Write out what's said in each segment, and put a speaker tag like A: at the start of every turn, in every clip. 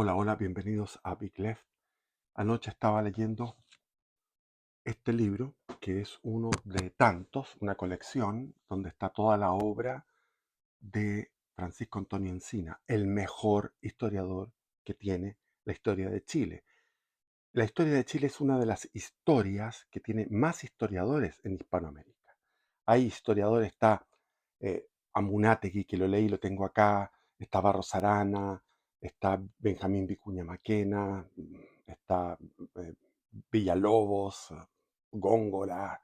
A: Hola, hola, bienvenidos a Big Left. Anoche estaba leyendo este libro, que es uno de tantos, una colección donde está toda la obra de Francisco Antonio Encina, el mejor historiador que tiene la historia de Chile. La historia de Chile es una de las historias que tiene más historiadores en Hispanoamérica. Hay historiadores, está Amunátegui, que lo leí, lo tengo acá, está Barros Arana, está Benjamín Vicuña Maquena, está eh, Villalobos, Góngora,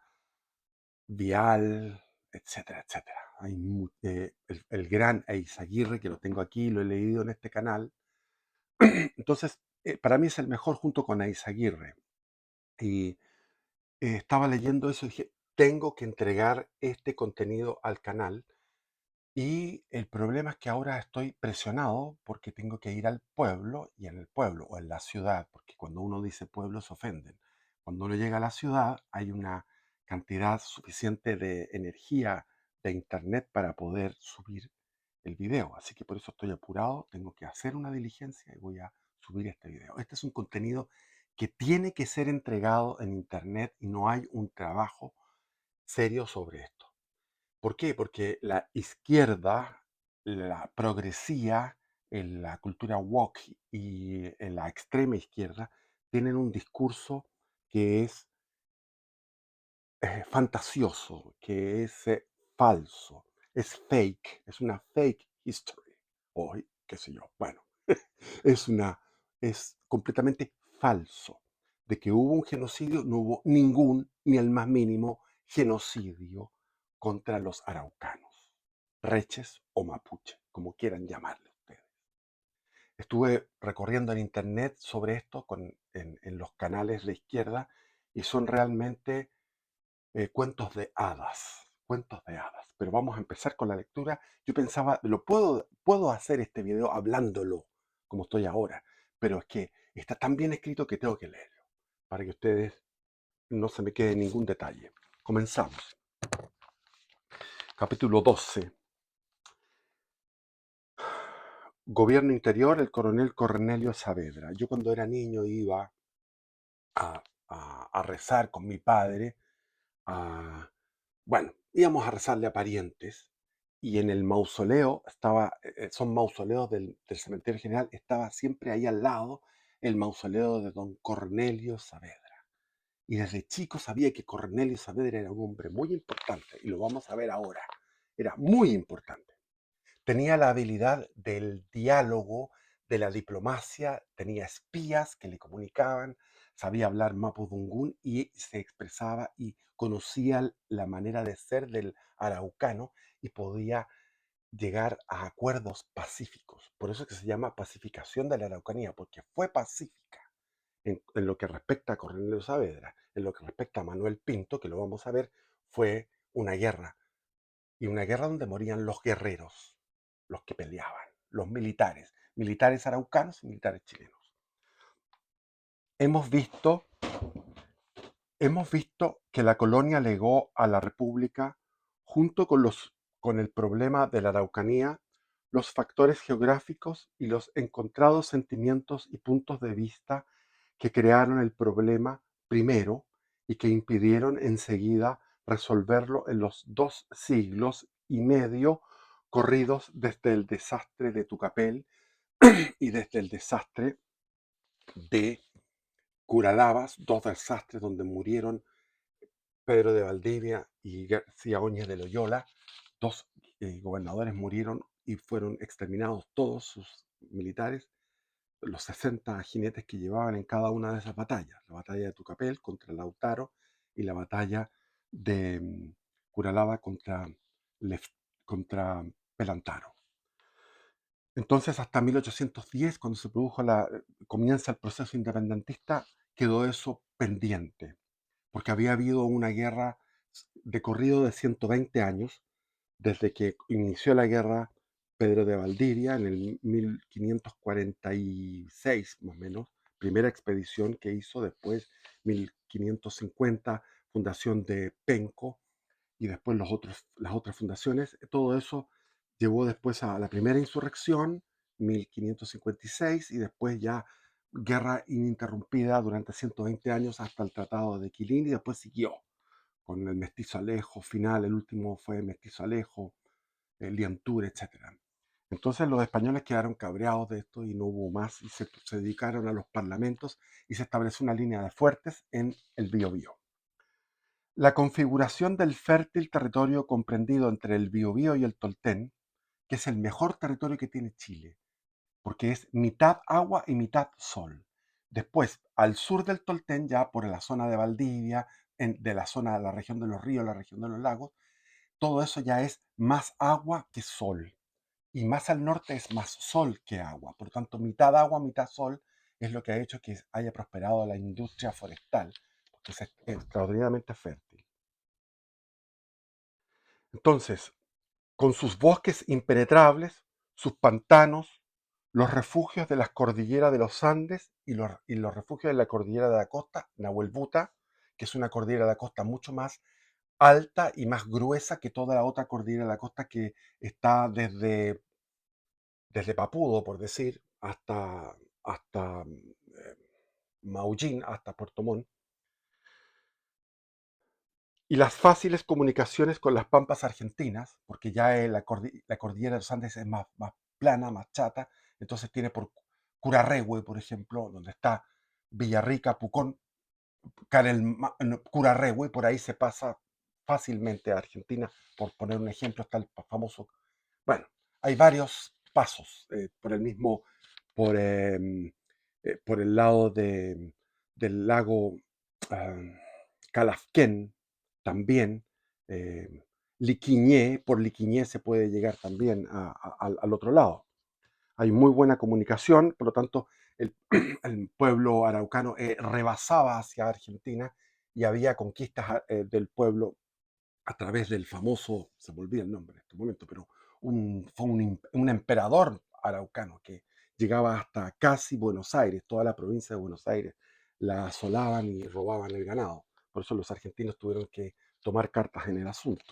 A: Vial, etcétera, etcétera. El gran Eizaguirre, que lo tengo aquí, lo he leído en este canal. Entonces, para mí es el mejor junto con Eizaguirre. Y estaba leyendo eso y dije, tengo que entregar este contenido al canal. Y el problema es que ahora estoy presionado porque tengo que ir al pueblo y en el pueblo o en la ciudad, porque cuando uno dice pueblo se ofenden. Cuando uno llega a la ciudad hay una cantidad suficiente de energía de internet para poder subir el video. Así que por eso estoy apurado, tengo que hacer una diligencia y voy a subir este video. Este es un contenido que tiene que ser entregado en internet y no hay un trabajo serio sobre esto. ¿Por qué? Porque la izquierda, la progresía, en la cultura woke y en la extrema izquierda tienen un discurso que es fantasioso, que es falso, es fake, es una fake history, o qué sé yo. Bueno, es una, es completamente falso. De que hubo un genocidio, no hubo ningún, ni el más mínimo genocidio contra los araucanos, reches o mapuche, como quieran llamarle ustedes. Estuve recorriendo en internet sobre esto en los canales de izquierda y son realmente cuentos de hadas, cuentos de hadas. Pero vamos a empezar con la lectura. Yo pensaba, puedo hacer este video hablándolo como estoy ahora, pero es que está tan bien escrito que tengo que leerlo para que ustedes no se me quede ningún detalle. Comenzamos. Capítulo 12. Gobierno Interior, el coronel Cornelio Saavedra. Yo cuando era niño iba a rezar con mi padre. Bueno, íbamos a rezarle a parientes y en el mausoleo estaba, son mausoleos del Cementerio General, estaba siempre ahí al lado el mausoleo de don Cornelio Saavedra. Y desde chico sabía que Cornelio Saavedra era un hombre muy importante y lo vamos a ver ahora. Era muy importante. Tenía la habilidad del diálogo, de la diplomacia, tenía espías que le comunicaban, sabía hablar mapudungún y se expresaba y conocía la manera de ser del araucano y podía llegar a acuerdos pacíficos. Por eso es que se llama pacificación de la Araucanía, porque fue pacífica en lo que respecta a Cornelio Saavedra. En lo que respecta a Manuel Pinto, que lo vamos a ver, fue una guerra y una guerra donde morían los guerreros, los que peleaban, los militares, militares araucanos y militares chilenos. Hemos visto, hemos visto que la colonia legó a la República, junto con el problema de la Araucanía, los factores geográficos y los encontrados sentimientos y puntos de vista que crearon el problema primero y que impidieron enseguida resolverlo en los 2 siglos y medio corridos desde el desastre de Tucapel y desde el desastre de Curalabas, 2 desastres donde murieron Pedro de Valdivia y García Óñez de Loyola. 2 gobernadores murieron y fueron exterminados todos sus militares, los 60 jinetes que llevaban en cada una de esas batallas. La batalla de Tucapel contra Lautaro y la batalla de Curalaba contra Pelantaro. Entonces, hasta 1810, cuando comienza el proceso independentista, quedó eso pendiente, porque había habido una guerra de corrido de 120 años, desde que inició la guerra Pedro de Valdivia en el 1546, más o menos, primera expedición que hizo, después 1550, fundación de Penco, y después las otras fundaciones. Todo eso llevó después a la primera insurrección 1556, y después ya guerra ininterrumpida durante 120 años hasta el Tratado de Quilín, y después siguió con el Mestizo Alejo final, el último fue Mestizo Alejo, el Liantur, etc. Entonces los españoles quedaron cabreados de esto y no hubo más, y se dedicaron a los parlamentos y se estableció una línea de fuertes en el Biobío. La configuración del fértil territorio comprendido entre el Biobío y el Tolten, que es el mejor territorio que tiene Chile, porque es mitad agua y mitad sol. Después, al sur del Tolten, ya por la zona de Valdivia, de la zona de la región de los ríos, la región de los lagos, todo eso ya es más agua que sol. Y más al norte es más sol que agua. Por tanto, mitad agua, mitad sol es lo que ha hecho que haya prosperado la industria forestal, porque es extraordinariamente fértil. Entonces, con sus bosques impenetrables, sus pantanos, los refugios de las cordilleras de los Andes y los refugios de la cordillera de la costa, Nahuelbuta, que es una cordillera de la costa mucho más alta y más gruesa que toda la otra cordillera de la costa, que está desde Papudo, por decir, hasta Maullín, hasta Puerto Montt, y las fáciles comunicaciones con las pampas argentinas, porque ya la cordillera de los Andes es más plana, más chata. Entonces tiene por Curarrehue, por ejemplo, donde está Villarrica, Pucón, no, Curarrehue, por ahí se pasa fácilmente a Argentina. Por poner un ejemplo, está el famoso, bueno, hay varios pasos por el lado del lago ah, Calafquén también. Liquiñé, por Liquiñé se puede llegar también al otro lado. Hay muy buena comunicación, por lo tanto, el, el pueblo araucano rebasaba hacia Argentina, y había conquistas del pueblo a través del famoso, se me olvida el nombre en este momento, pero fue un emperador araucano que llegaba hasta casi Buenos Aires. Toda la provincia de Buenos Aires la asolaban y robaban el ganado. Por eso los argentinos tuvieron que tomar cartas en el asunto.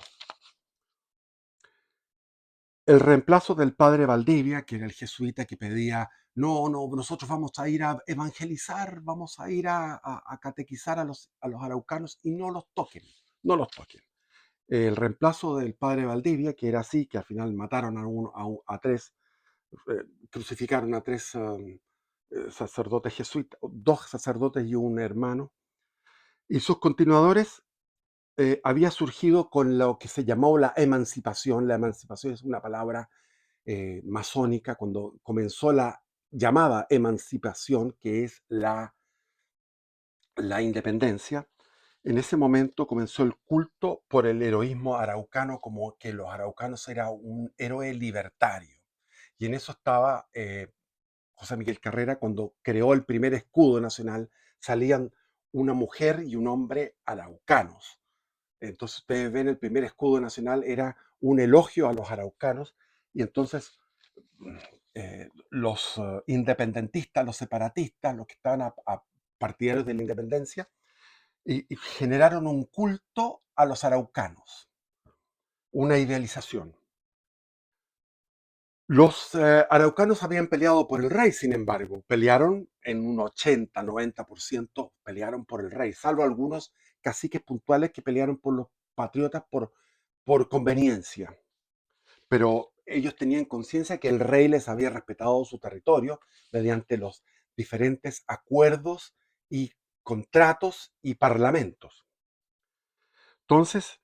A: El reemplazo del padre Valdivia, que era el jesuita que pedía: no, no, nosotros vamos a ir a evangelizar, vamos a ir a catequizar a los araucanos, y no los toquen, no los toquen. El reemplazo del padre Valdivia, que era así, que al final mataron a tres, crucificaron a tres sacerdotes jesuitas, dos sacerdotes y un hermano, y sus continuadores. Había surgido con lo que se llamó la emancipación. La emancipación es una palabra masónica. Cuando comenzó la llamada emancipación, que es la independencia, en ese momento comenzó el culto por el heroísmo araucano, como que los araucanos eran un héroe libertario. Y en eso estaba José Miguel Carrera cuando creó el primer escudo nacional. Salían una mujer y un hombre araucanos. Entonces ustedes ven, el primer escudo nacional era un elogio a los araucanos, y entonces los independentistas, los separatistas, los que estaban partidarios de la independencia, y generaron un culto a los araucanos, una idealización. Los araucanos habían peleado por el rey, sin embargo, pelearon en un 80-90%, pelearon por el rey, salvo algunos caciques puntuales que pelearon por los patriotas por conveniencia. Pero ellos tenían conciencia que el rey les había respetado su territorio mediante los diferentes acuerdos y contratos y parlamentos. Entonces,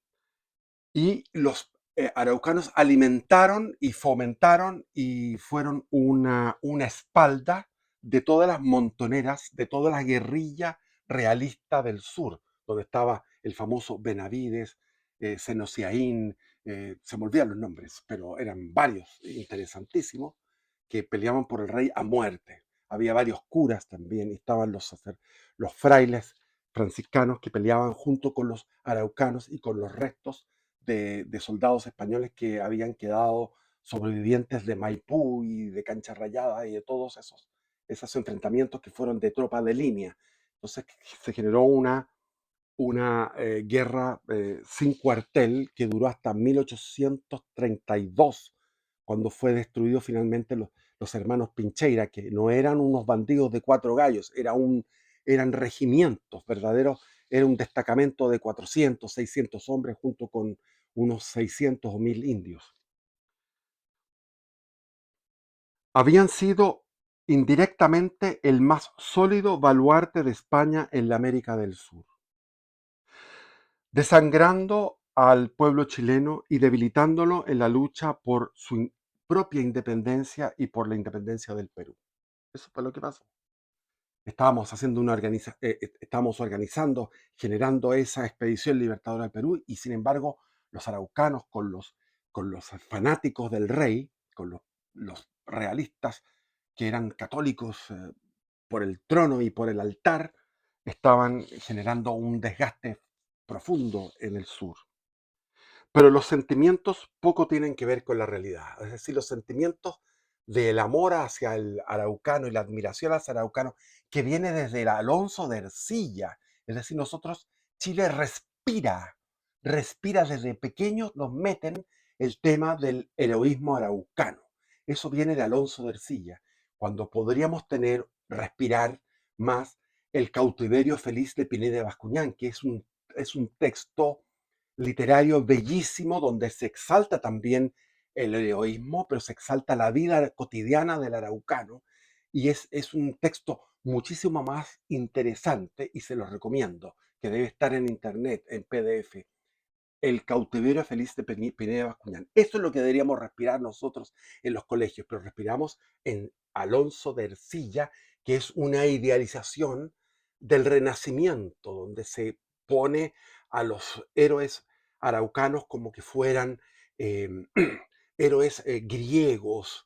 A: y los araucanos alimentaron y fomentaron y fueron una espalda de todas las montoneras, de toda la guerrilla realista del sur, donde estaba el famoso Benavides, Senosiaín, se me olvidan los nombres, pero eran varios interesantísimos que peleaban por el rey a muerte. Había varios curas también, y estaban los frailes franciscanos que peleaban junto con los araucanos y con los restos de soldados españoles que habían quedado sobrevivientes de Maipú y de Cancha Rayada y de todos esos enfrentamientos que fueron de tropa de línea. Entonces se generó una guerra sin cuartel que duró hasta 1832, cuando fue destruido finalmente los hermanos Pincheira, que no eran unos bandidos de cuatro gallos, eran regimientos verdaderos, era un destacamento de 400, 600 hombres junto con unos 600 o 1000 indios. Habían sido indirectamente el más sólido baluarte de España en la América del Sur, desangrando al pueblo chileno y debilitándolo en la lucha por su propia independencia y por la independencia del Perú. Eso fue lo que pasó. Estábamos organizando, generando esa expedición libertadora al Perú, y sin embargo los araucanos con los fanáticos del rey, con los realistas que eran católicos por el trono y por el altar, estaban generando un desgaste profundo en el sur. Pero los sentimientos poco tienen que ver con la realidad. Es decir, los sentimientos del amor hacia el araucano y la admiración hacia el araucano que viene desde el Alonso de Ercilla. Es decir, Chile respira desde pequeños, nos meten el tema del heroísmo araucano. Eso viene de Alonso de Ercilla, cuando podríamos respirar más el cautiverio feliz de Pineda de Bascuñán, que es un texto literario bellísimo donde se exalta también el heroísmo, pero se exalta la vida cotidiana del araucano, y es un texto muchísimo más interesante, y se lo recomiendo, que debe estar en internet, en PDF. El cautiverio feliz de Pineda Bascuñán. Eso es lo que deberíamos respirar nosotros en los colegios, pero respiramos en Alonso de Ercilla, que es una idealización del Renacimiento, donde se pone a los héroes araucanos como que fueran eh, héroes griegos,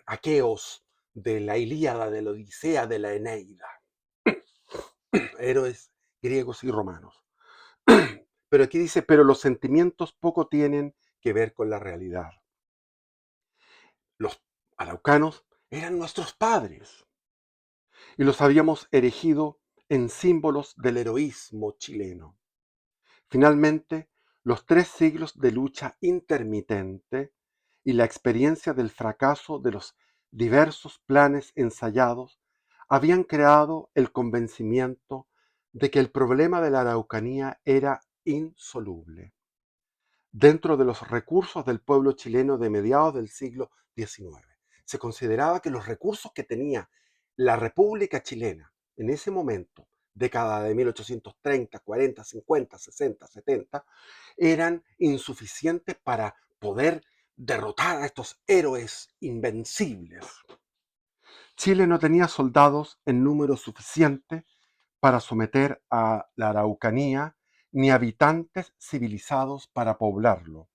A: aqueos, de la Ilíada, de la Odisea, de la Eneida, héroes griegos y romanos. Pero aquí dice, pero los sentimientos poco tienen que ver con la realidad. Los araucanos eran nuestros padres y los habíamos erigido en símbolos del heroísmo chileno. Finalmente, los 3 siglos de lucha intermitente y la experiencia del fracaso de los diversos planes ensayados habían creado el convencimiento de que el problema de la Araucanía era insoluble dentro de los recursos del pueblo chileno de mediados del siglo XIX. Se consideraba que los recursos que tenía la República Chilena en ese momento, década de 1830, 40, 50, 60, 70, eran insuficientes para poder derrotar a estos héroes invencibles. Chile no tenía soldados en número suficiente para someter a la Araucanía, ni habitantes civilizados para poblarlo,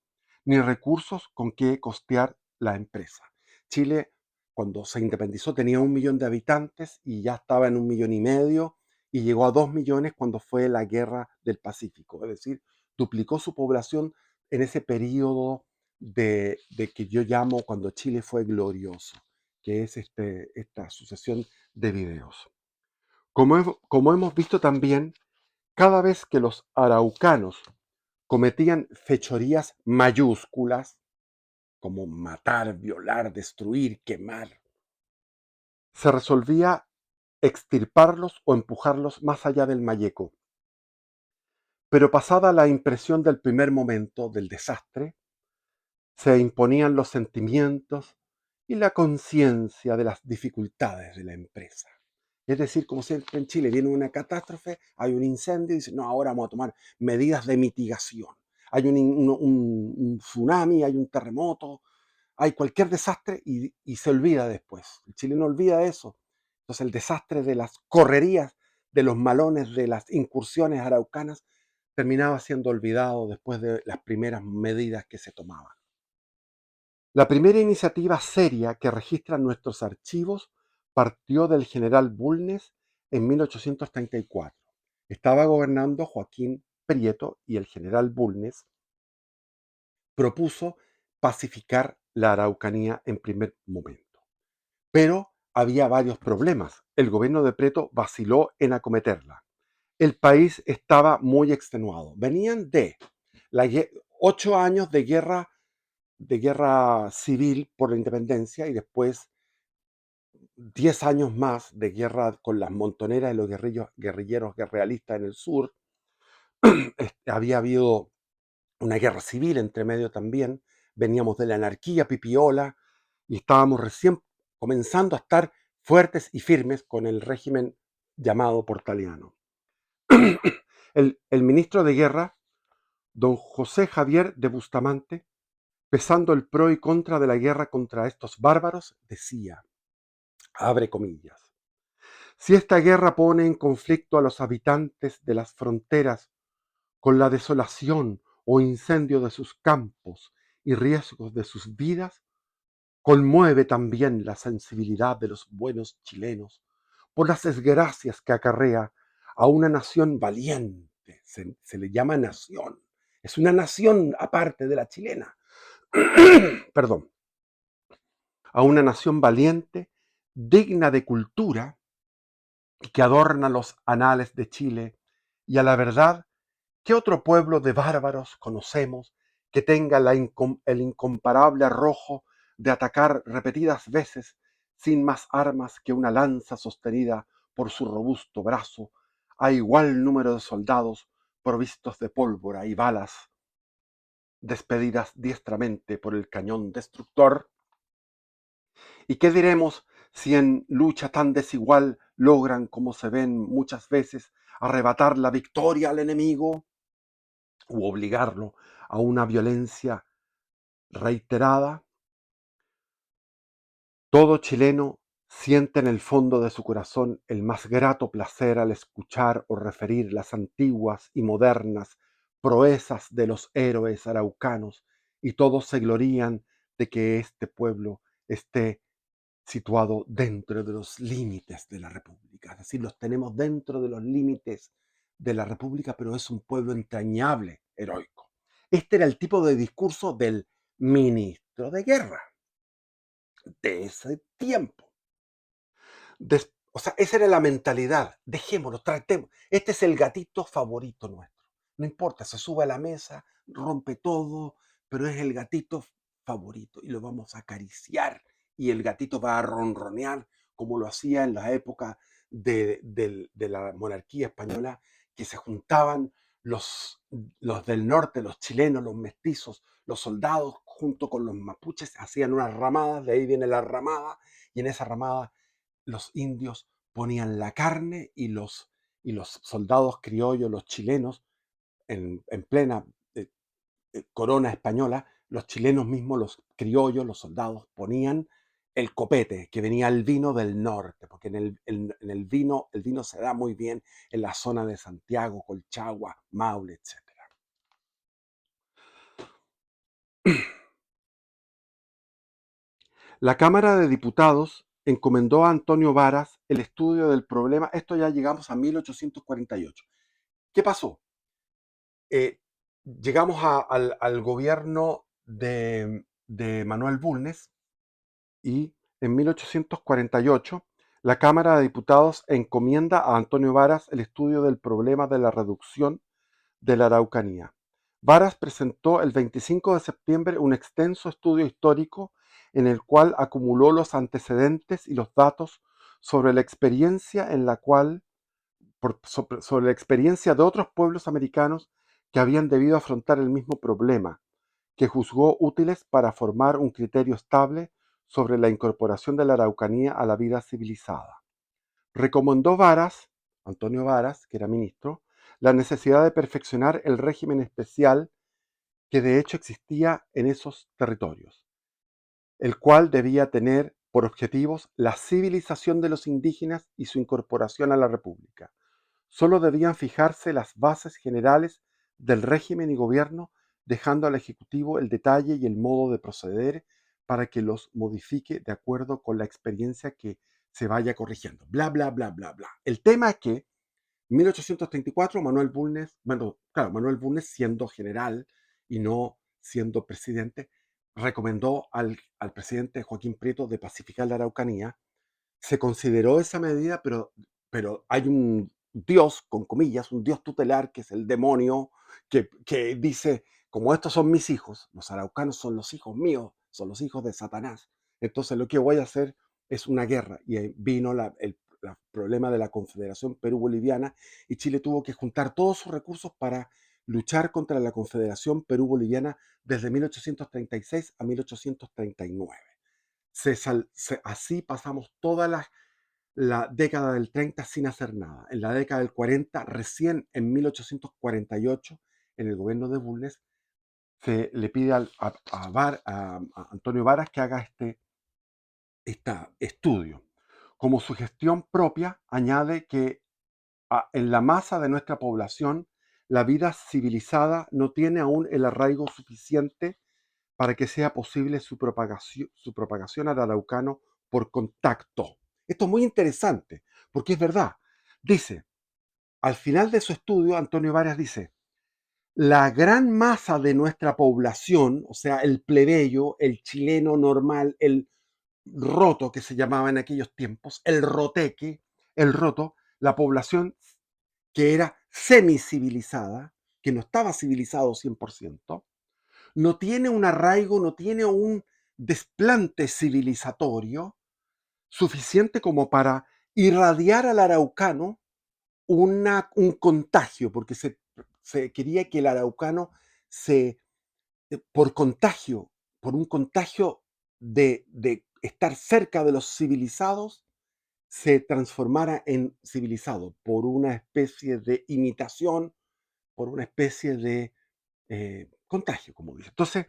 A: ni recursos con que costear la empresa. Chile, cuando se independizó, tenía 1 millón de habitantes y ya estaba en 1,5 millones, y llegó a 2 millones cuando fue la Guerra del Pacífico. Es decir, duplicó su población en ese periodo de que yo llamo cuando Chile fue glorioso, que es esta sucesión de videos. Como hemos visto también, cada vez que los araucanos cometían fechorías mayúsculas, como matar, violar, destruir, quemar, se resolvía extirparlos o empujarlos más allá del Mayeco. Pero pasada la impresión del primer momento del desastre, se imponían los sentimientos y la conciencia de las dificultades de la empresa. Es decir, como siempre en Chile, viene una catástrofe, hay un incendio y dicen, no, ahora vamos a tomar medidas de mitigación. Hay un tsunami, hay un terremoto, hay cualquier desastre y se olvida después. El chileno olvida eso. Entonces el desastre de las correrías, de los malones, de las incursiones araucanas, terminaba siendo olvidado después de las primeras medidas que se tomaban. La primera iniciativa seria que registran nuestros archivos partió del general Bulnes en 1834. Estaba gobernando Joaquín Prieto y el general Bulnes propuso pacificar la Araucanía en primer momento. Pero había varios problemas. El gobierno de Prieto vaciló en acometerla. El país estaba muy extenuado. Venían de 8 años de guerra civil por la independencia, y después 10 años más de guerra con las montoneras y los guerrilleros realistas en el sur. Había habido una guerra civil entre medio también. Veníamos de la anarquía pipiola y estábamos recién comenzando a estar fuertes y firmes con el régimen llamado Portaliano. El ministro de Guerra, don José Javier de Bustamante, pesando el pro y contra de la guerra contra estos bárbaros, decía, abre comillas, si esta guerra pone en conflicto a los habitantes de las fronteras con la desolación o incendio de sus campos y riesgos de sus vidas, conmueve también la sensibilidad de los buenos chilenos por las desgracias que acarrea a una nación valiente. Se le llama nación. Es una nación aparte de la chilena. Perdón. A una nación valiente, digna de cultura, que adorna los anales de Chile, y a la verdad, ¿qué otro pueblo de bárbaros conocemos que tenga el incomparable arrojo de atacar repetidas veces sin más armas que una lanza sostenida por su robusto brazo a igual número de soldados provistos de pólvora y balas despedidas diestramente por el cañón destructor? ¿Y qué diremos si en lucha tan desigual logran, como se ven muchas veces, arrebatar la victoria al enemigo u obligarlo a una violencia reiterada? Todo chileno siente en el fondo de su corazón el más grato placer al escuchar o referir las antiguas y modernas proezas de los héroes araucanos, y todos se glorían de que este pueblo esté situado dentro de los límites de la República. Es decir, los tenemos dentro de los límites de la República, pero es un pueblo entrañable, heroico. Este era el tipo de discurso del ministro de guerra de ese tiempo. O sea, esa era la mentalidad. Dejémoslo, tratemos. Este es el gatito favorito nuestro. No importa, se sube a la mesa, rompe todo, pero es el gatito favorito y lo vamos a acariciar. Y el gatito va a ronronear como lo hacía en la época de la monarquía española, que se juntaban los del norte, los chilenos, los mestizos, los soldados, junto con los mapuches, hacían unas ramadas, de ahí viene la ramada, y en esa ramada los indios ponían la carne y los soldados criollos, los chilenos, en plena corona española, los chilenos mismos, los criollos, los soldados, ponían el copete, que venía el vino del norte, porque en el vino se da muy bien en la zona de Santiago, Colchagua, Maule, etc. La Cámara de Diputados encomendó a Antonio Varas el estudio del problema. Esto ya llegamos a 1848. ¿Qué pasó? Eh, Llegamos al gobierno de Manuel Bulnes, y en 1848 la Cámara de Diputados encomienda a Antonio Varas el estudio del problema de la reducción de la Araucanía. Varas presentó el 25 de septiembre un extenso estudio histórico en el cual acumuló los antecedentes y los datos sobre la experiencia en la cual sobre la experiencia de otros pueblos americanos que habían debido afrontar el mismo problema, que juzgó útiles para formar un criterio estable sobre la incorporación de la Araucanía a la vida civilizada. Recomendó Antonio Varas, que era ministro, la necesidad de perfeccionar el régimen especial que de hecho existía en esos territorios, el cual debía tener por objetivos la civilización de los indígenas y su incorporación a la República. Solo debían fijarse las bases generales del régimen y gobierno, dejando al Ejecutivo el detalle y el modo de proceder para que los modifique de acuerdo con la experiencia que se vaya corrigiendo. Bla, bla, bla, bla, bla. El tema es que en 1834 Manuel Bulnes, bueno, claro, Manuel Bulnes siendo general y no siendo presidente, recomendó al presidente Joaquín Prieto de pacificar la Araucanía. Se consideró esa medida, pero hay un Dios, con comillas, un Dios tutelar, que es el demonio, que dice, como estos son mis hijos, los araucanos son los hijos míos, son los hijos de Satanás, entonces lo que voy a hacer es una guerra y vino el problema de la Confederación Perú-Boliviana y Chile tuvo que juntar todos sus recursos para luchar contra la Confederación Perú-Boliviana desde 1836 a 1839. Así pasamos toda la década del 30 sin hacer nada. En la década del 40, recién en 1848, en el gobierno de Bulnes, se le pide a Antonio Varas que haga este estudio. Como su gestión propia, añade que en la masa de nuestra población, la vida civilizada no tiene aún el arraigo suficiente para que sea posible su propagación al araucano por contacto. Esto es muy interesante, porque es verdad. Dice, al final de su estudio, Antonio Varas dice, la gran masa de nuestra población, o sea, el plebeyo, el chileno normal, el roto que se llamaba en aquellos tiempos, el roteque, el roto, la población que era semicivilizada, que no estaba civilizado 100%, no tiene un arraigo, no tiene un desplante civilizatorio suficiente como para irradiar al araucano un contagio, porque se quería que el araucano se, por contagio, por un contagio de estar cerca de los civilizados, se transformara en civilizado, por una especie de imitación, por una especie de contagio, como dice. Entonces,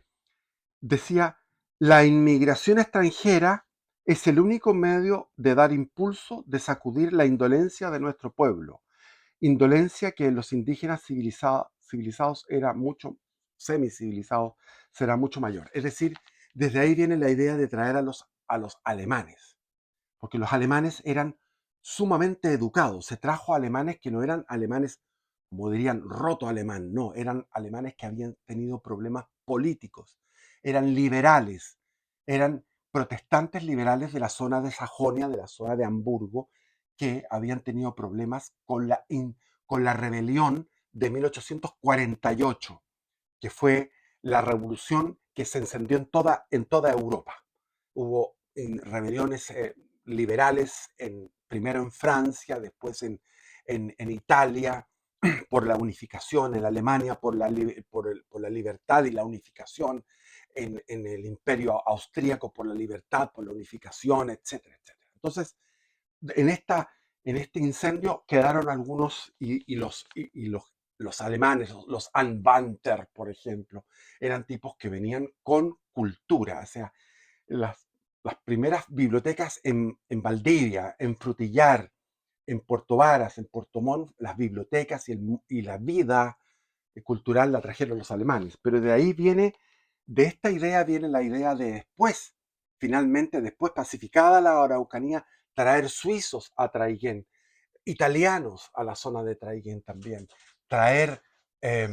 A: decía, la inmigración extranjera es el único medio de dar impulso, de sacudir la indolencia de nuestro pueblo. Indolencia que en los indígenas civilizados era mucho, semicivilizados, será mucho mayor. Es decir, desde ahí viene la idea de traer a los alemanes, porque los alemanes eran sumamente educados. Se trajo alemanes que no eran alemanes, como dirían, roto alemán, no, eran alemanes que habían tenido problemas políticos, eran liberales, eran protestantes liberales de la zona de Sajonia, de la zona de Hamburgo, que habían tenido problemas con la rebelión de 1848, que fue la revolución que se encendió en toda Europa. Hubo rebeliones liberales, primero en Francia, después en Italia, por la unificación, en Alemania por la libertad y la unificación, en el imperio austríaco por la libertad, por la unificación, etcétera, etcétera. Entonces, en, esta, en este incendio quedaron algunos, los alemanes, los Anwandter, por ejemplo, eran tipos que venían con cultura, o sea, las primeras bibliotecas en Valdivia, en Frutillar, en Puerto Varas, en Puerto Montt, las bibliotecas y la vida cultural la trajeron los alemanes. Pero de esta idea viene la idea de después, finalmente, después pacificada la Araucanía, traer suizos a Traiguén, italianos a la zona de Traiguén también, traer eh,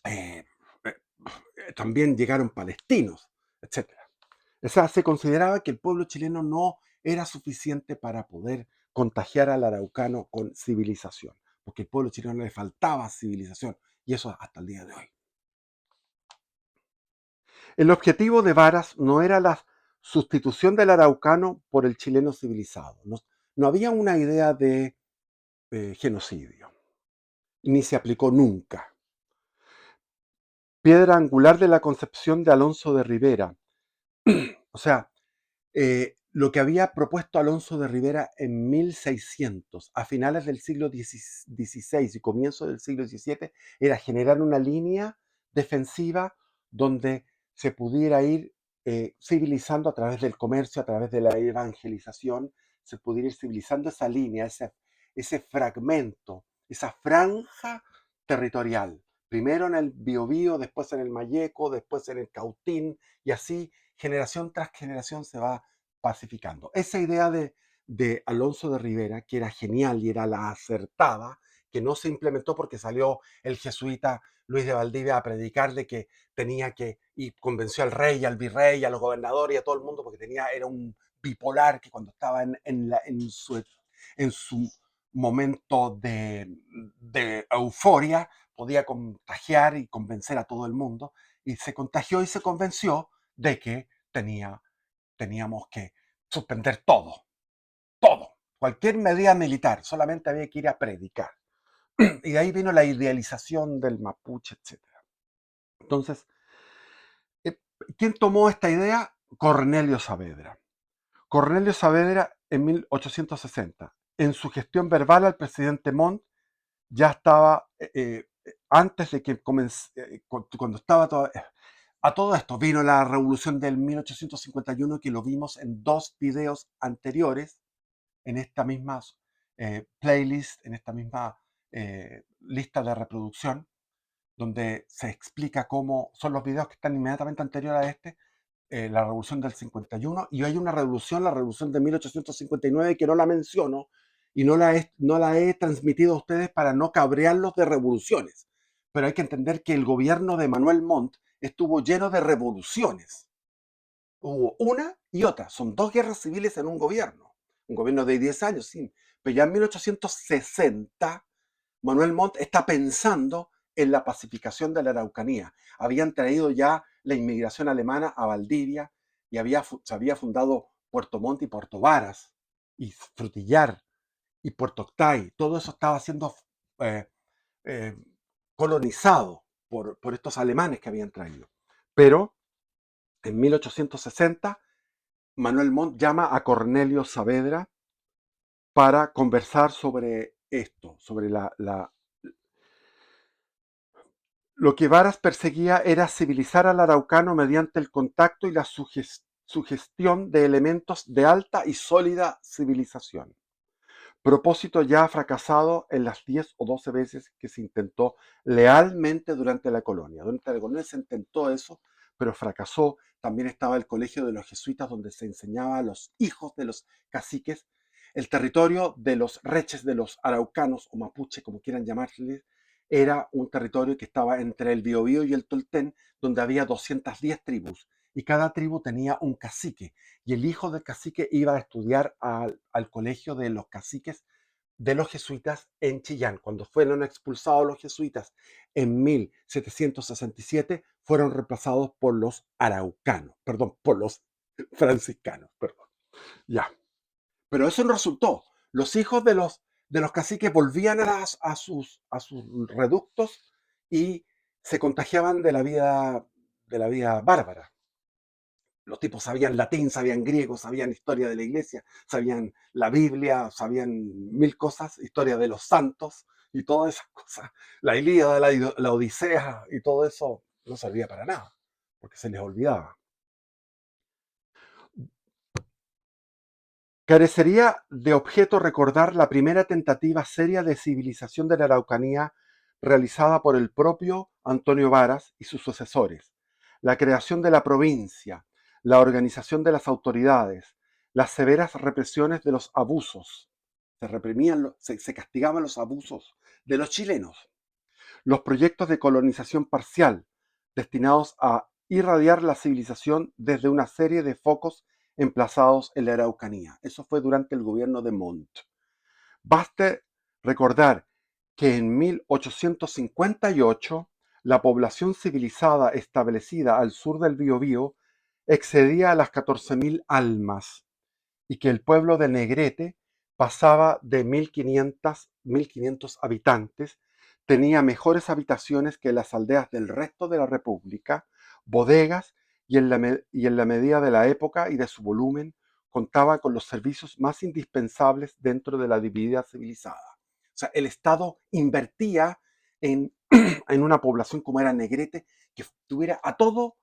A: eh, también llegaron palestinos, etcétera. O sea, se consideraba que el pueblo chileno no era suficiente para poder contagiar al araucano con civilización, porque al pueblo chileno le faltaba civilización, y eso hasta el día de hoy. El objetivo de Varas no era la sustitución del araucano por el chileno civilizado. No había una idea de genocidio, ni se aplicó nunca. Piedra angular de la concepción de Alonso de Rivera. O sea, lo que había propuesto Alonso de Rivera en 1600, a finales del siglo XVI y comienzo del siglo XVII, era generar una línea defensiva donde se pudiera ir civilizando a través del comercio, a través de la evangelización, se pudiera ir civilizando esa línea, ese fragmento, esa franja territorial. Primero en el Biobío, después en el Mayeco, después en el Cautín, y así generación tras generación se va pacificando. Esa idea de Alonso de Rivera, que era genial y era la acertada, que no se implementó porque salió el jesuita Luis de Valdivia a predicar de que tenía que, y convenció al rey, al virrey, a los gobernadores y a todo el mundo, porque era un bipolar que cuando estaba en su momento de euforia podía contagiar y convencer a todo el mundo, y se contagió y se convenció de que teníamos que suspender todo, todo, cualquier medida militar, solamente había que ir a predicar. Y de ahí vino la idealización del mapuche, etcétera. Entonces, eh, ¿quién tomó esta idea? Cornelio Saavedra. Cornelio Saavedra en 1860. En su gestión verbal al presidente Montt ya estaba, antes de que cuando estaba todo, a todo esto vino la revolución del 1851 que lo vimos en dos videos anteriores, en esta misma playlist, en esta misma lista de reproducción, donde se explica cómo son los videos que están inmediatamente anteriores a este, la revolución del 51, y hay una revolución, la revolución de 1859, que no la menciono y no la he transmitido a ustedes para no cabrearlos de revoluciones. Pero hay que entender que el gobierno de Manuel Montt estuvo lleno de revoluciones. Hubo una y otra, son dos guerras civiles en un gobierno de 10 años, sí. Pero ya en 1860 Manuel Montt está pensando en la pacificación de la Araucanía. Habían traído ya la inmigración alemana a Valdivia y se había fundado Puerto Montt y Puerto Varas y Frutillar y Puerto Octay. Todo eso estaba siendo eh, eh, colonizado por estos alemanes que habían traído. Pero en 1860 Manuel Montt llama a Cornelio Saavedra para conversar sobre esto, sobre lo que Varas perseguía era civilizar al araucano mediante el contacto y la sugestión de elementos de alta y sólida civilización. Propósito ya fracasado en las 10 o 12 veces que se intentó lealmente durante la colonia. Durante la colonia se intentó eso, pero fracasó. También estaba el colegio de los jesuitas, donde se enseñaba a los hijos de los caciques. El territorio de los reches, de los araucanos o mapuche, como quieran llamarles, era un territorio que estaba entre el Biobío y el Tolten, donde había 210 tribus, y cada tribu tenía un cacique, y el hijo del cacique iba a estudiar al colegio de los caciques de los jesuitas en Chillán. Cuando fueron expulsados los jesuitas en 1767, fueron reemplazados por los araucanos, perdón, por los franciscanos, perdón. Ya. Pero eso no resultó. Los hijos de los caciques volvían a sus reductos y se contagiaban de la vida bárbara. Los tipos sabían latín, sabían griego, sabían historia de la iglesia, sabían la Biblia, sabían mil cosas, historia de los santos y todas esas cosas. La Ilíada, la Odisea y todo eso no servía para nada, porque se les olvidaba. Carecería de objeto recordar la primera tentativa seria de civilización de la Araucanía realizada por el propio Antonio Varas y sus sucesores, la creación de la provincia, la organización de las autoridades, las severas represiones de los abusos. Se castigaban los abusos de los chilenos, los proyectos de colonización parcial, destinados a irradiar la civilización desde una serie de focos emplazados en la Araucanía. Eso fue durante el gobierno de Montt. Baste recordar que en 1858 la población civilizada establecida al sur del Biobío excedía a las 14.000 almas y que el pueblo de Negrete pasaba de 1.500 habitantes, tenía mejores habitaciones que las aldeas del resto de la República, bodegas y y en la medida de la época y de su volumen contaba con los servicios más indispensables dentro de la dividida civilizada. O sea, el Estado invertía en, en una población como era Negrete, que tuviera a todo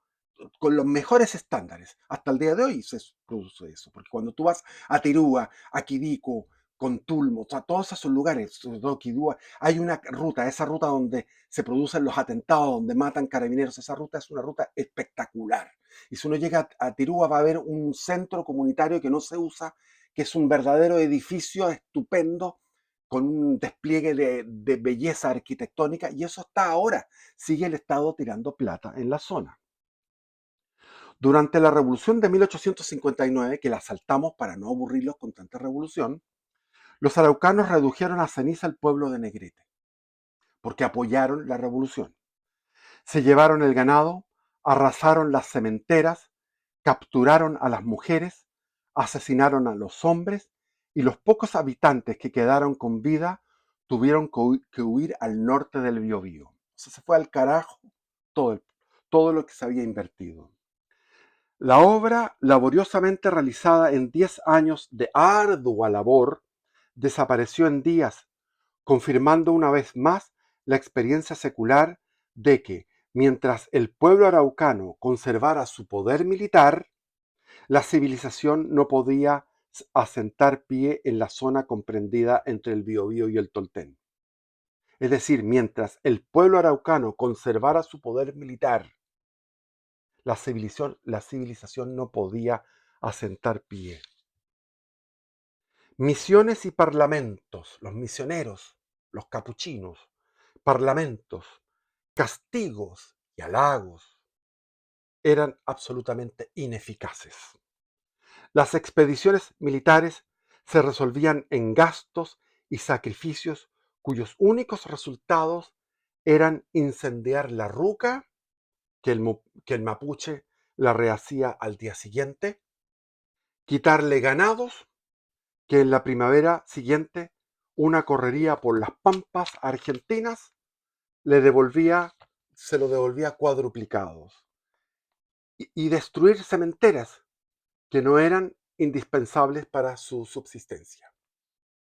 A: con los mejores estándares. Hasta el día de hoy se produce eso, porque cuando tú vas a Tirúa, a Quidico, Contulmo, o sea, todos esos lugares, sobre todo Quidúa, hay una ruta, esa ruta donde se producen los atentados, donde matan carabineros, esa ruta es una ruta espectacular. Y si uno llega a Tirúa va a ver un centro comunitario que no se usa, que es un verdadero edificio estupendo, con un despliegue de belleza arquitectónica, y eso está ahora. Sigue el Estado tirando plata en la zona. Durante la revolución de 1859, que la saltamos para no aburrirlos con tanta revolución, los araucanos redujeron a ceniza el pueblo de Negrete, porque apoyaron la revolución. Se llevaron el ganado, arrasaron las cementeras, capturaron a las mujeres, asesinaron a los hombres y los pocos habitantes que quedaron con vida tuvieron que huir al norte del Biobío. O sea, se fue al carajo todo, todo lo que se había invertido. La obra, laboriosamente realizada en 10 años de ardua labor, desapareció en días, confirmando una vez más la experiencia secular de que, mientras el pueblo araucano conservara su poder militar, la civilización no podía asentar pie en la zona comprendida entre el Biobío y el Toltén. Es decir, mientras el pueblo araucano conservara su poder militar, la civilización no podía asentar pie. Misiones y parlamentos, los misioneros, los capuchinos, parlamentos, castigos y halagos eran absolutamente ineficaces. Las expediciones militares se resolvían en gastos y sacrificios cuyos únicos resultados eran incendiar la ruca que el mapuche la rehacía al día siguiente, quitarle ganados que en la primavera siguiente una correría por las pampas argentinas se lo devolvía cuadruplicados, y destruir cementeras que no eran indispensables para su subsistencia,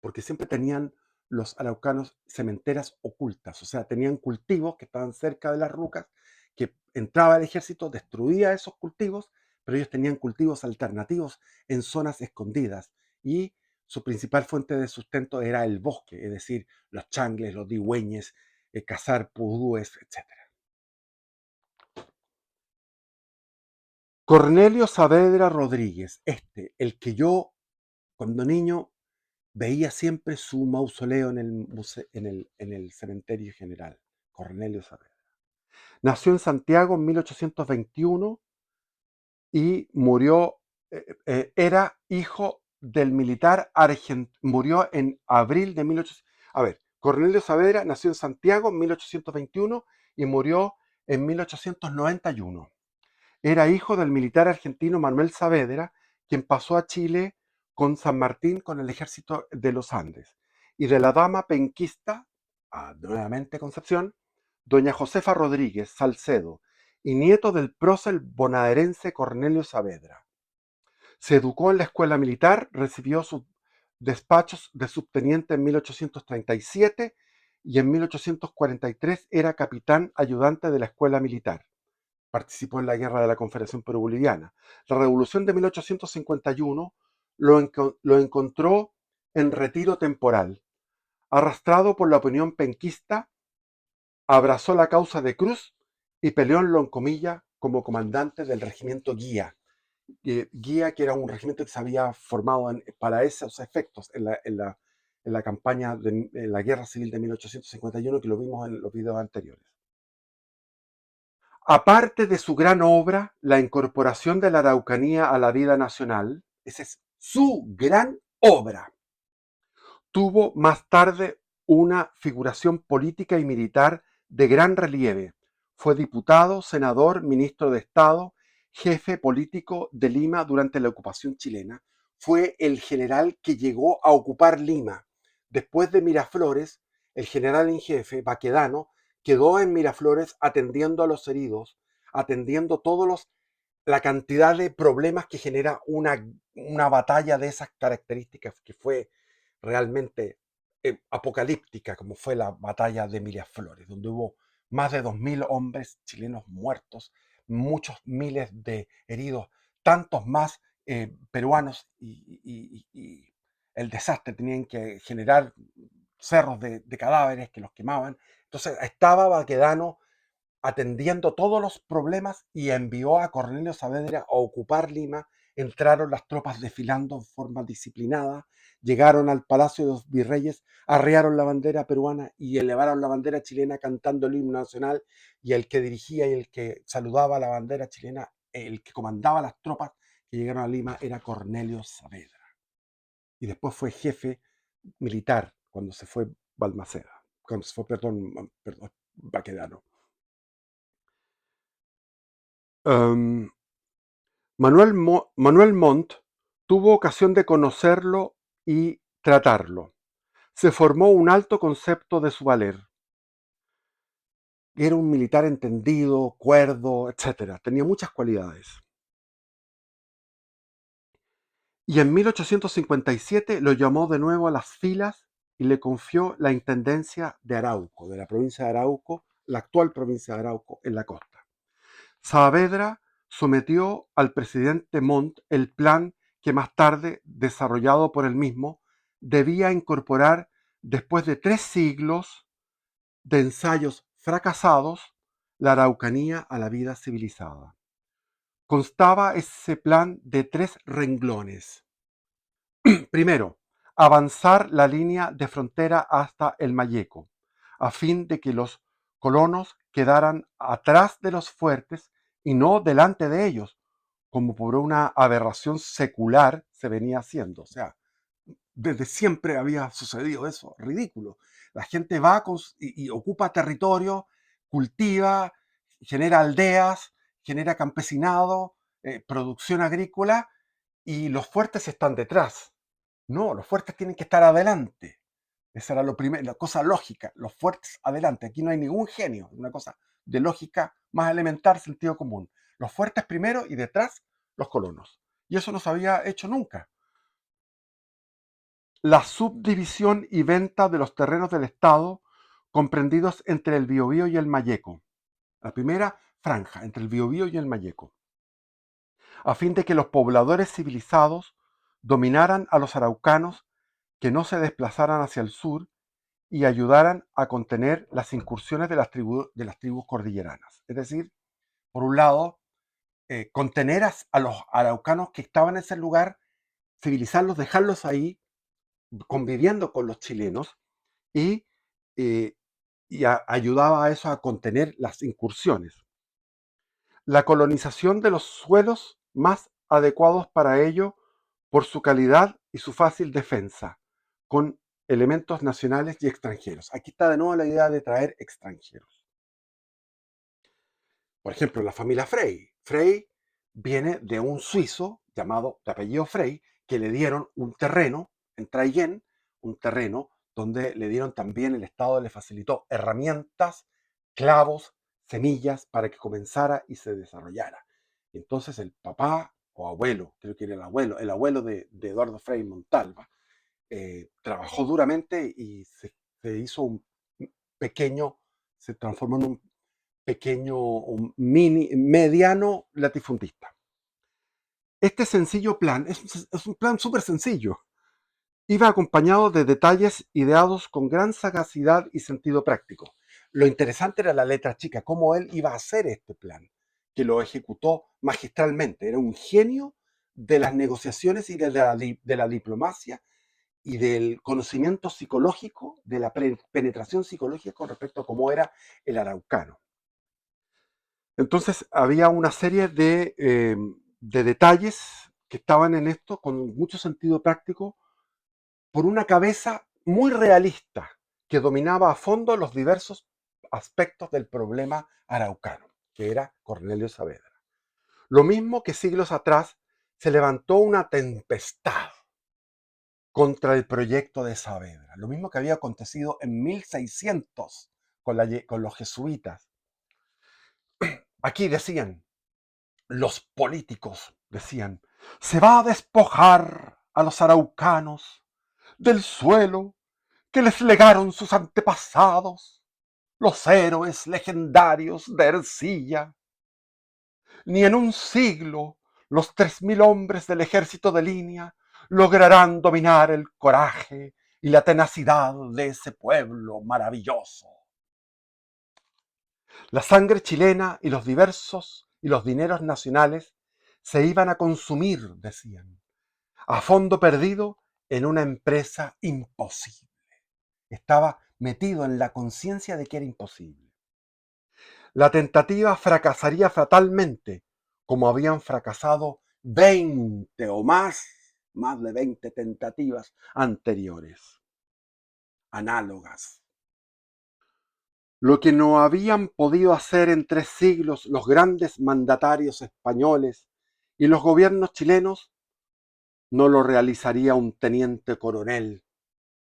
A: porque siempre tenían los araucanos cementeras ocultas, o sea, tenían cultivos que estaban cerca de las rucas, que entraba el ejército, destruía esos cultivos, pero ellos tenían cultivos alternativos en zonas escondidas, y su principal fuente de sustento era el bosque, es decir, los changles, los digüeñes, cazar pudúes, etc. Cornelio Saavedra Rodríguez, el que yo cuando niño veía siempre su mausoleo en el cementerio general, Cornelio Saavedra. Nació en Santiago en 1821 y murió, era hijo del militar argentino, murió en abril de 1800. A ver, Cornelio Saavedra nació en Santiago en 1821 y murió en 1891. Era hijo del militar argentino Manuel Saavedra, quien pasó a Chile con San Martín con el ejército de los Andes, y de la dama penquista, nuevamente Concepción, doña Josefa Rodríguez Salcedo, y nieto del prócer bonaerense Cornelio Saavedra. Se educó en la escuela militar, recibió sus despachos de subteniente en 1837 y en 1843 era capitán ayudante de la escuela militar. Participó en la Guerra de la Confederación Perú-Boliviana. La Revolución de 1851 lo encontró en retiro temporal. Arrastrado por la opinión penquista, abrazó la causa de Cruz y peleó en Loncomilla como comandante del regimiento Guía. Guía, que era un regimiento que se había formado para esos efectos en la campaña de la Guerra Civil de 1851, que lo vimos en los videos anteriores. Aparte de su gran obra, La incorporación de la Araucanía a la vida nacional, esa es su gran obra, tuvo más tarde una figuración política y militar de gran relieve. Fue diputado, senador, ministro de Estado, jefe político de Lima durante la ocupación chilena. Fue el general que llegó a ocupar Lima. Después de Miraflores, el general en jefe, Baquedano, quedó en Miraflores atendiendo a los heridos, atendiendo la cantidad de problemas que genera una batalla de esas características, que fue realmente apocalíptica, como fue la batalla de Miraflores, donde hubo más de 2.000 hombres chilenos muertos, muchos miles de heridos, tantos más peruanos, y el desastre, tenían que generar cerros de cadáveres que los quemaban. Entonces estaba Baquedano atendiendo todos los problemas y envió a Cornelio Saavedra a ocupar Lima. Entraron las tropas desfilando en forma disciplinada, llegaron al Palacio de los Virreyes, arriaron la bandera peruana y elevaron la bandera chilena cantando el himno nacional, y el que dirigía y el que saludaba la bandera chilena, el que comandaba las tropas que llegaron a Lima, era Cornelio Saavedra. Y después fue jefe militar cuando se fue Balmaceda, cuando se fue, perdón, Baquedano. Um, Manuel Montt tuvo ocasión de conocerlo y tratarlo. Se formó un alto concepto de su valer. Era un militar entendido, cuerdo, etc. Tenía muchas cualidades. Y en 1857 lo llamó de nuevo a las filas y le confió la intendencia de Arauco, de la provincia de Arauco, la actual provincia de Arauco, en la costa. Saavedra sometió al presidente Montt el plan que más tarde, desarrollado por él mismo, debía incorporar, después de 3 siglos de ensayos fracasados, la Araucanía a la vida civilizada. Constaba ese plan de 3 renglones. Primero, avanzar la línea de frontera hasta el Mayeco, a fin de que los colonos quedaran atrás de los fuertes y no delante de ellos, como por una aberración secular se venía haciendo. O sea, desde siempre había sucedido eso, ridículo. La gente va y ocupa territorio, cultiva, genera aldeas, genera campesinado, producción agrícola, y los fuertes están detrás. No, los fuertes tienen que estar adelante. Esa era la cosa lógica, los fuertes adelante. Aquí no hay ningún genio, es una cosa de lógica más elemental, sentido común. Los fuertes primero y detrás los colonos. Y eso no se había hecho nunca. La subdivisión y venta de los terrenos del Estado comprendidos entre el Biobío y el Mayeco. La primera franja, entre el Biobío y el Mayeco. A fin de que los pobladores civilizados dominaran a los araucanos, que no se desplazaran hacia el sur y ayudaran a contener las incursiones de las tribus cordilleranas. Es decir, por un lado, contener a los araucanos que estaban en ese lugar, civilizarlos, dejarlos ahí, conviviendo con los chilenos, y, eh, ayudaba a eso a contener las incursiones. La colonización de los suelos más adecuados para ello por su calidad y su fácil defensa, con elementos nacionales y extranjeros. Aquí está de nuevo la idea de traer extranjeros. Por ejemplo, la familia Frey. Frey viene de un suizo llamado, de apellido Frey, que le dieron un terreno en Traillén, un terreno donde le dieron también, el Estado le facilitó herramientas, clavos, semillas para que comenzara y se desarrollara. Entonces el papá o abuelo, creo que era el abuelo de Eduardo Frei Montalva, trabajó duramente y se hizo un pequeño, se transformó en un pequeño, un mediano latifundista. Este sencillo plan es un plan súper sencillo. Iba acompañado de detalles ideados con gran sagacidad y sentido práctico. Lo interesante era la letra chica, cómo él iba a hacer este plan, que lo ejecutó magistralmente. Era un genio de las negociaciones y de la diplomacia y del conocimiento psicológico, de la penetración psicológica con respecto a cómo era el araucano. Entonces había una serie de detalles que estaban en esto con mucho sentido práctico, por una cabeza muy realista que dominaba a fondo los diversos aspectos del problema araucano, que era Cornelio Saavedra. Lo mismo que siglos atrás se levantó una tempestad contra el proyecto de Saavedra, lo mismo que había acontecido en 1600 con los jesuitas. Aquí decían, los políticos decían, se va a despojar a los araucanos del suelo que les legaron sus antepasados, los héroes legendarios de Ercilla. Ni en un siglo los 3000 hombres del ejército de línea lograrán dominar el coraje y la tenacidad de ese pueblo maravilloso. La sangre chilena y los dineros nacionales se iban a consumir, decían, a fondo perdido en una empresa imposible. Estaba metido en la conciencia de que era imposible. La tentativa fracasaría fatalmente, como habían fracasado 20 o más de 20 tentativas anteriores, análogas. Lo que no habían podido hacer en 3 siglos los grandes mandatarios españoles y los gobiernos chilenos, no lo realizaría un teniente coronel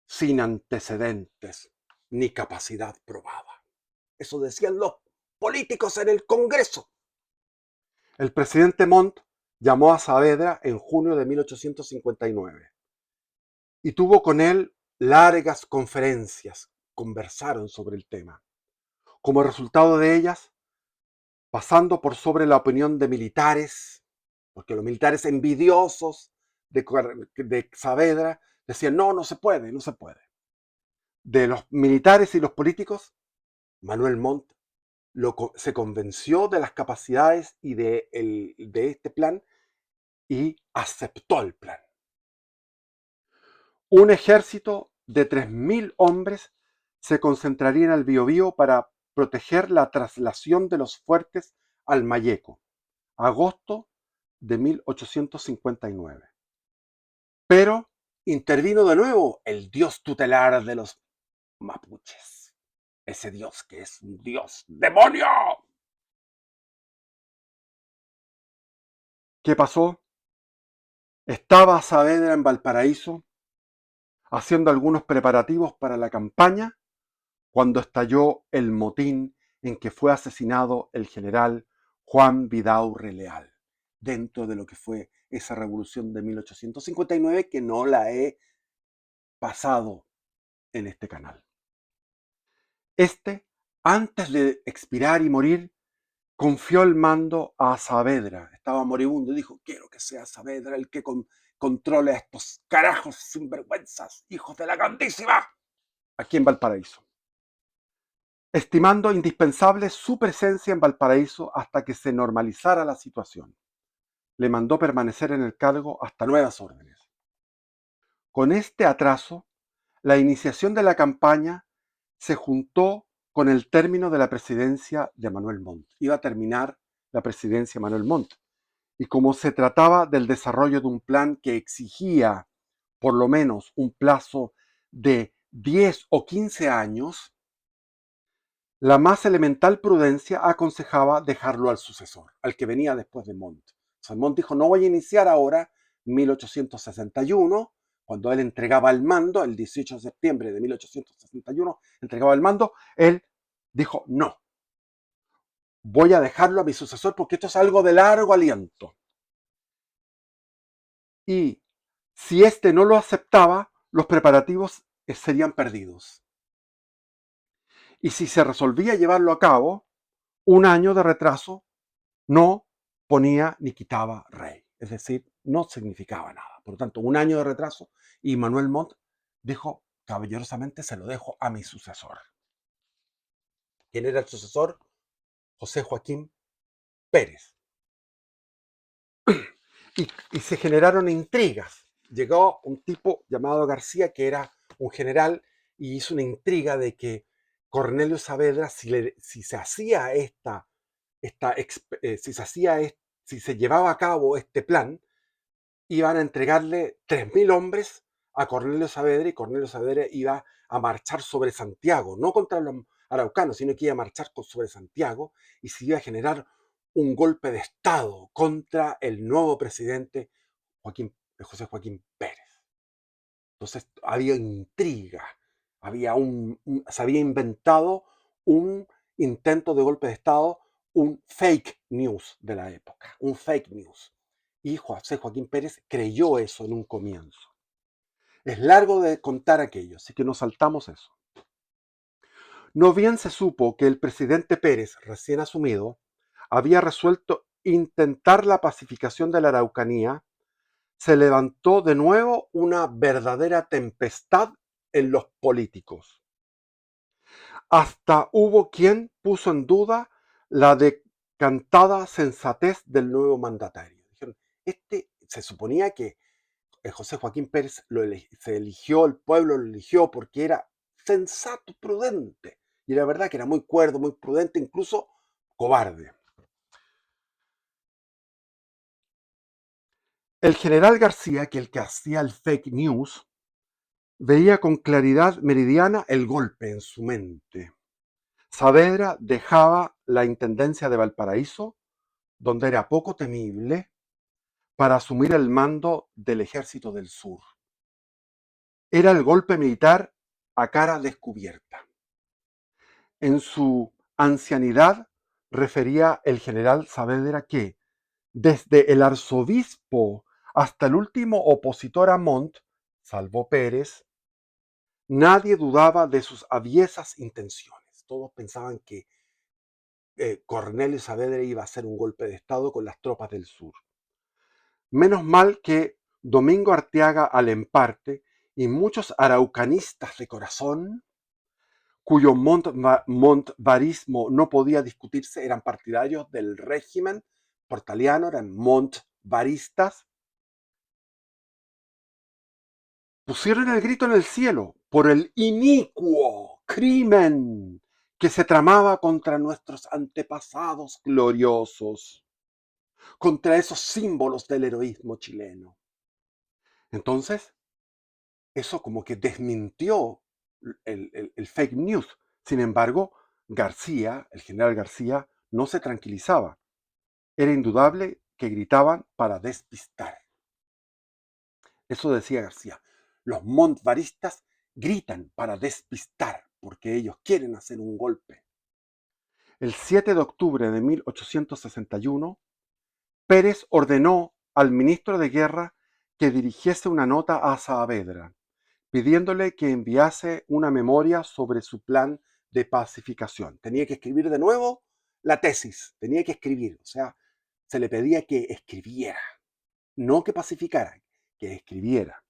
A: sin antecedentes ni capacidad probada. Eso decían los políticos en el Congreso. El presidente Montt llamó a Saavedra en junio de 1859 y tuvo con él largas conferencias. Conversaron sobre el tema. Como resultado de ellas, pasando por sobre la opinión de militares, porque los militares envidiosos de Saavedra decían, no, no se puede, no se puede. De los militares y los políticos, Manuel Montt se convenció de las capacidades y de este plan y aceptó el plan. Un ejército de 3.000 hombres se concentraría en el Biobío para proteger la traslación de los fuertes al Mayeco, agosto de 1859. Pero intervino de nuevo el dios tutelar de los mapuches, ese dios que es un dios demonio. ¿Qué pasó? Estaba Saavedra en Valparaíso haciendo algunos preparativos para la campaña cuando estalló el motín en que fue asesinado el general Juan Vidaurre Leal, dentro de lo que fue esa revolución de 1859 que no la he pasado en este canal. Antes de expirar y morir, confió el mando a Saavedra. Estaba moribundo y dijo, quiero que sea Saavedra el que controle a estos carajos sinvergüenzas, hijos de la grandísima, aquí en Valparaíso. Estimando indispensable su presencia en Valparaíso hasta que se normalizara la situación. Le mandó permanecer en el cargo hasta nuevas órdenes. Con este atraso, la iniciación de la campaña se juntó con el término de la presidencia de Manuel Montt. Iba a terminar la presidencia de Manuel Montt. Y como se trataba del desarrollo de un plan que exigía por lo menos un plazo de 10 o 15 años, la más elemental prudencia aconsejaba dejarlo al sucesor, al que venía después de Montt. O sea, Montt dijo, no voy a iniciar ahora 1861, cuando él entregaba el mando, el 18 de septiembre de 1861, entregaba el mando, él dijo, no, voy a dejarlo a mi sucesor porque esto es algo de largo aliento. Y si éste no lo aceptaba, los preparativos serían perdidos. Y si se resolvía llevarlo a cabo, un año de retraso no ponía ni quitaba rey. Es decir, no significaba nada. Por lo tanto, un año de retraso y Manuel Montt dijo caballerosamente, se lo dejo a mi sucesor. ¿Quién era el sucesor? José Joaquín Pérez. Y se generaron intrigas. Llegó un tipo llamado García, que era un general, y hizo una intriga de que Cornelio Saavedra, si se hacía si se llevaba a cabo este plan, iban a entregarle 3.000 hombres a Cornelio Saavedra, y Cornelio Saavedra iba a marchar sobre Santiago, no contra los araucanos, sino que iba a marchar sobre Santiago y se iba a generar un golpe de Estado contra el nuevo presidente José Joaquín Pérez. Entonces había intriga, se había inventado un intento de golpe de Estado, un fake news de la época, un fake news. Y José Joaquín Pérez creyó eso en un comienzo. Es largo de contar aquello, así que nos saltamos eso. No bien se supo que el presidente Pérez, recién asumido, había resuelto intentar la pacificación de la Araucanía, se levantó de nuevo una verdadera tempestad en los políticos. Hasta hubo quien puso en duda la decantada sensatez del nuevo mandatario. Dijeron, se suponía que José Joaquín Pérez se eligió, el pueblo lo eligió porque era sensato, prudente. Y la verdad que era muy cuerdo, muy prudente, incluso cobarde. El general García, que el que hacía el fake news, veía con claridad meridiana el golpe en su mente. Saavedra dejaba la intendencia de Valparaíso, donde era poco temible, para asumir el mando del Ejército del Sur. Era el golpe militar a cara descubierta. En su ancianidad refería el general Saavedra que, desde el arzobispo hasta el último opositor a Montt, salvo Pérez, nadie dudaba de sus aviesas intenciones. Todos pensaban que Cornelio Saavedra iba a hacer un golpe de Estado con las tropas del sur. Menos mal que Domingo Arteaga Alemparte y muchos araucanistas de corazón, cuyo montvarismo no podía discutirse, eran partidarios del régimen portaliano, eran montvaristas, pusieron el grito en el cielo por el inicuo crimen que se tramaba contra nuestros antepasados gloriosos, contra esos símbolos del heroísmo chileno. Entonces, eso como que desmintió el fake news. Sin embargo, García, el general García, no se tranquilizaba. Era indudable que gritaban para despistar. Eso decía García. Los montvaristas gritan para despistar porque ellos quieren hacer un golpe. El 7 de octubre de 1861, Pérez ordenó al ministro de Guerra que dirigiese una nota a Saavedra, pidiéndole que enviase una memoria sobre su plan de pacificación. Tenía que escribir de nuevo la tesis, tenía que escribir, o sea, se le pedía que escribiera, no que pacificara, que escribiera.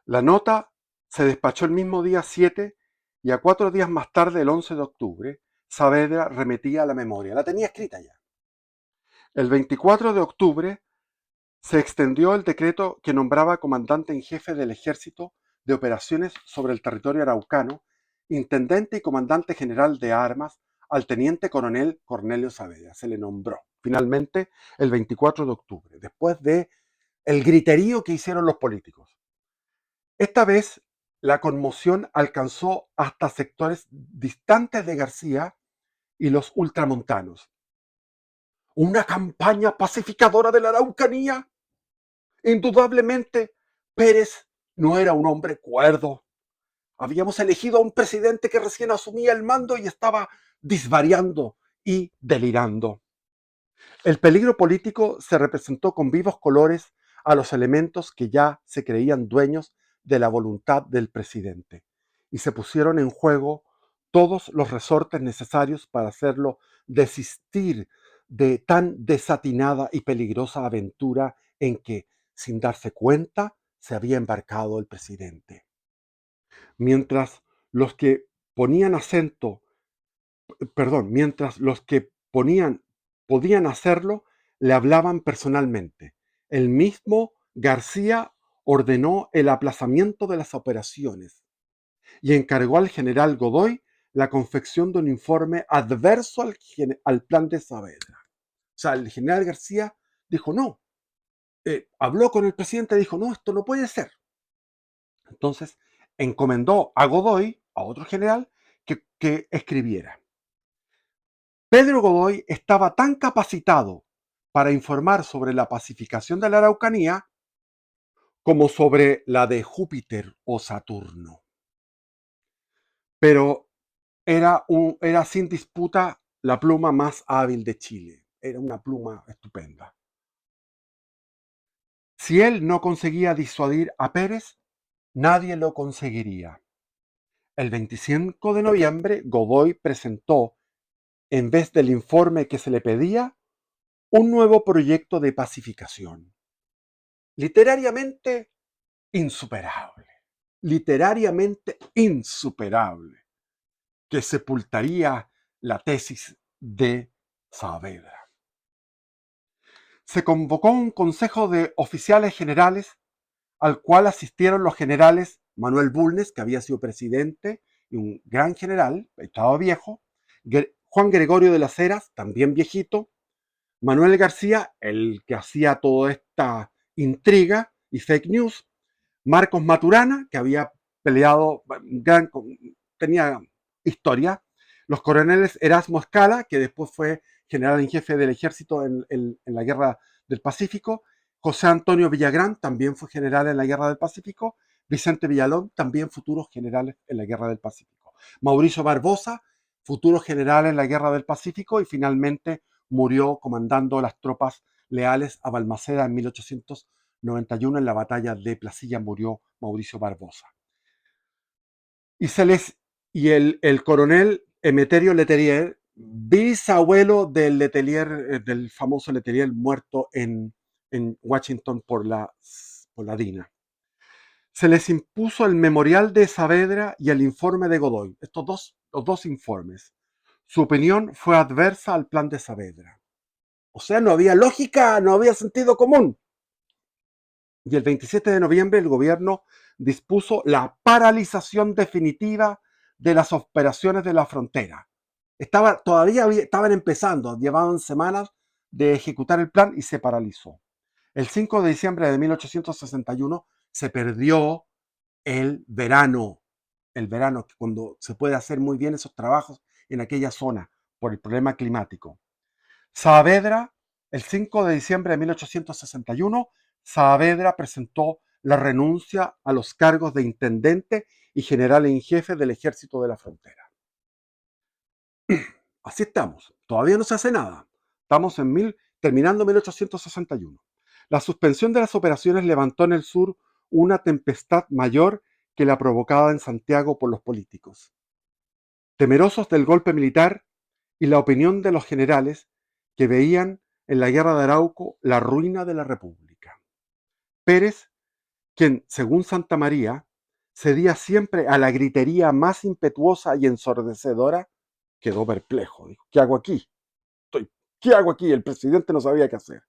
A: La nota se despachó el mismo día 7 y a 4 días más tarde, el 11 de octubre, Saavedra remitía la memoria. La tenía escrita ya. El 24 de octubre se extendió el decreto que nombraba comandante en jefe del Ejército de Operaciones sobre el territorio araucano, intendente y comandante general de armas al teniente coronel Cornelio Saavedra. Se le nombró finalmente el 24 de octubre, después de el griterío que hicieron los políticos. Esta vez la conmoción alcanzó hasta sectores distantes de García y los ultramontanos. ¿Una campaña pacificadora de la Araucanía? Indudablemente, Pérez no era un hombre cuerdo. Habíamos elegido a un presidente que recién asumía el mando y estaba disvariando y delirando. El peligro político se representó con vivos colores a los elementos que ya se creían dueños de la voluntad del presidente, y se pusieron en juego todos los resortes necesarios para hacerlo desistir de tan desatinada y peligrosa aventura en que, sin darse cuenta, se había embarcado el presidente. Mientras los que ponían acento mientras los que podían hacerlo, le hablaban personalmente. El mismo García ordenó el aplazamiento de las operaciones y encargó al general Godoy la confección de un informe adverso al plan de Saavedra. O sea, el general García dijo no, habló con el presidente y dijo no, esto no puede ser. Entonces encomendó a Godoy, a otro general, que escribiera. Pedro Godoy estaba tan capacitado para informar sobre la pacificación de la Araucanía como sobre la de Júpiter o Saturno. Pero era sin disputa la pluma más hábil de Chile. Era una pluma estupenda. Si él no conseguía disuadir a Pérez, nadie lo conseguiría. El 25 de noviembre, Godoy presentó, en vez del informe que se le pedía, un nuevo proyecto de pacificación. Literariamente insuperable, que sepultaría la tesis de Saavedra. Se convocó un consejo de oficiales generales al cual asistieron los generales Manuel Bulnes, que había sido presidente y un gran general, estaba viejo, Juan Gregorio de las Heras, también viejito, Manuel García, el que hacía toda esta intriga y fake news, Marcos Maturana, que había peleado, tenía historia, los coroneles Erasmo Escala, que después fue general en jefe del ejército en la guerra del Pacífico, José Antonio Villagrán también fue general en la Guerra del Pacífico. Vicente Villalón, también futuros generales en la Guerra del Pacífico. Mauricio Barbosa, futuro general en la Guerra del Pacífico y finalmente murió comandando las tropas leales a Balmaceda en 1891 en la batalla de Placilla murió Mauricio Barbosa. Y el coronel Emeterio Letelier, bisabuelo del Letelier, del famoso Letelier muerto en Washington por la DINA. Se les impuso el memorial de Saavedra y el informe de Godoy, los dos informes. Su opinión fue adversa al plan de Saavedra. O sea, no había lógica, no había sentido común. Y el 27 de noviembre el gobierno dispuso la paralización definitiva de las operaciones de la frontera. Estaban empezando, llevaban semanas de ejecutar el plan y se paralizó. El 5 de diciembre de 1861 se perdió el verano, cuando se puede hacer muy bien esos trabajos en aquella zona por el problema climático. Saavedra, el 5 de diciembre de 1861, Saavedra presentó la renuncia a los cargos de intendente y general en jefe del ejército de la frontera. Así estamos, todavía no se hace nada. Estamos terminando 1861. La suspensión de las operaciones levantó en el sur una tempestad mayor que la provocada en Santiago por los políticos. Temerosos del golpe militar y la opinión de los generales que veían en la guerra de Arauco la ruina de la República. Pérez, quien, según Santa María, cedía siempre a la gritería más impetuosa y ensordecedora, quedó perplejo. Dijo, ¿qué hago aquí? ¿Qué hago aquí? El presidente no sabía qué hacer,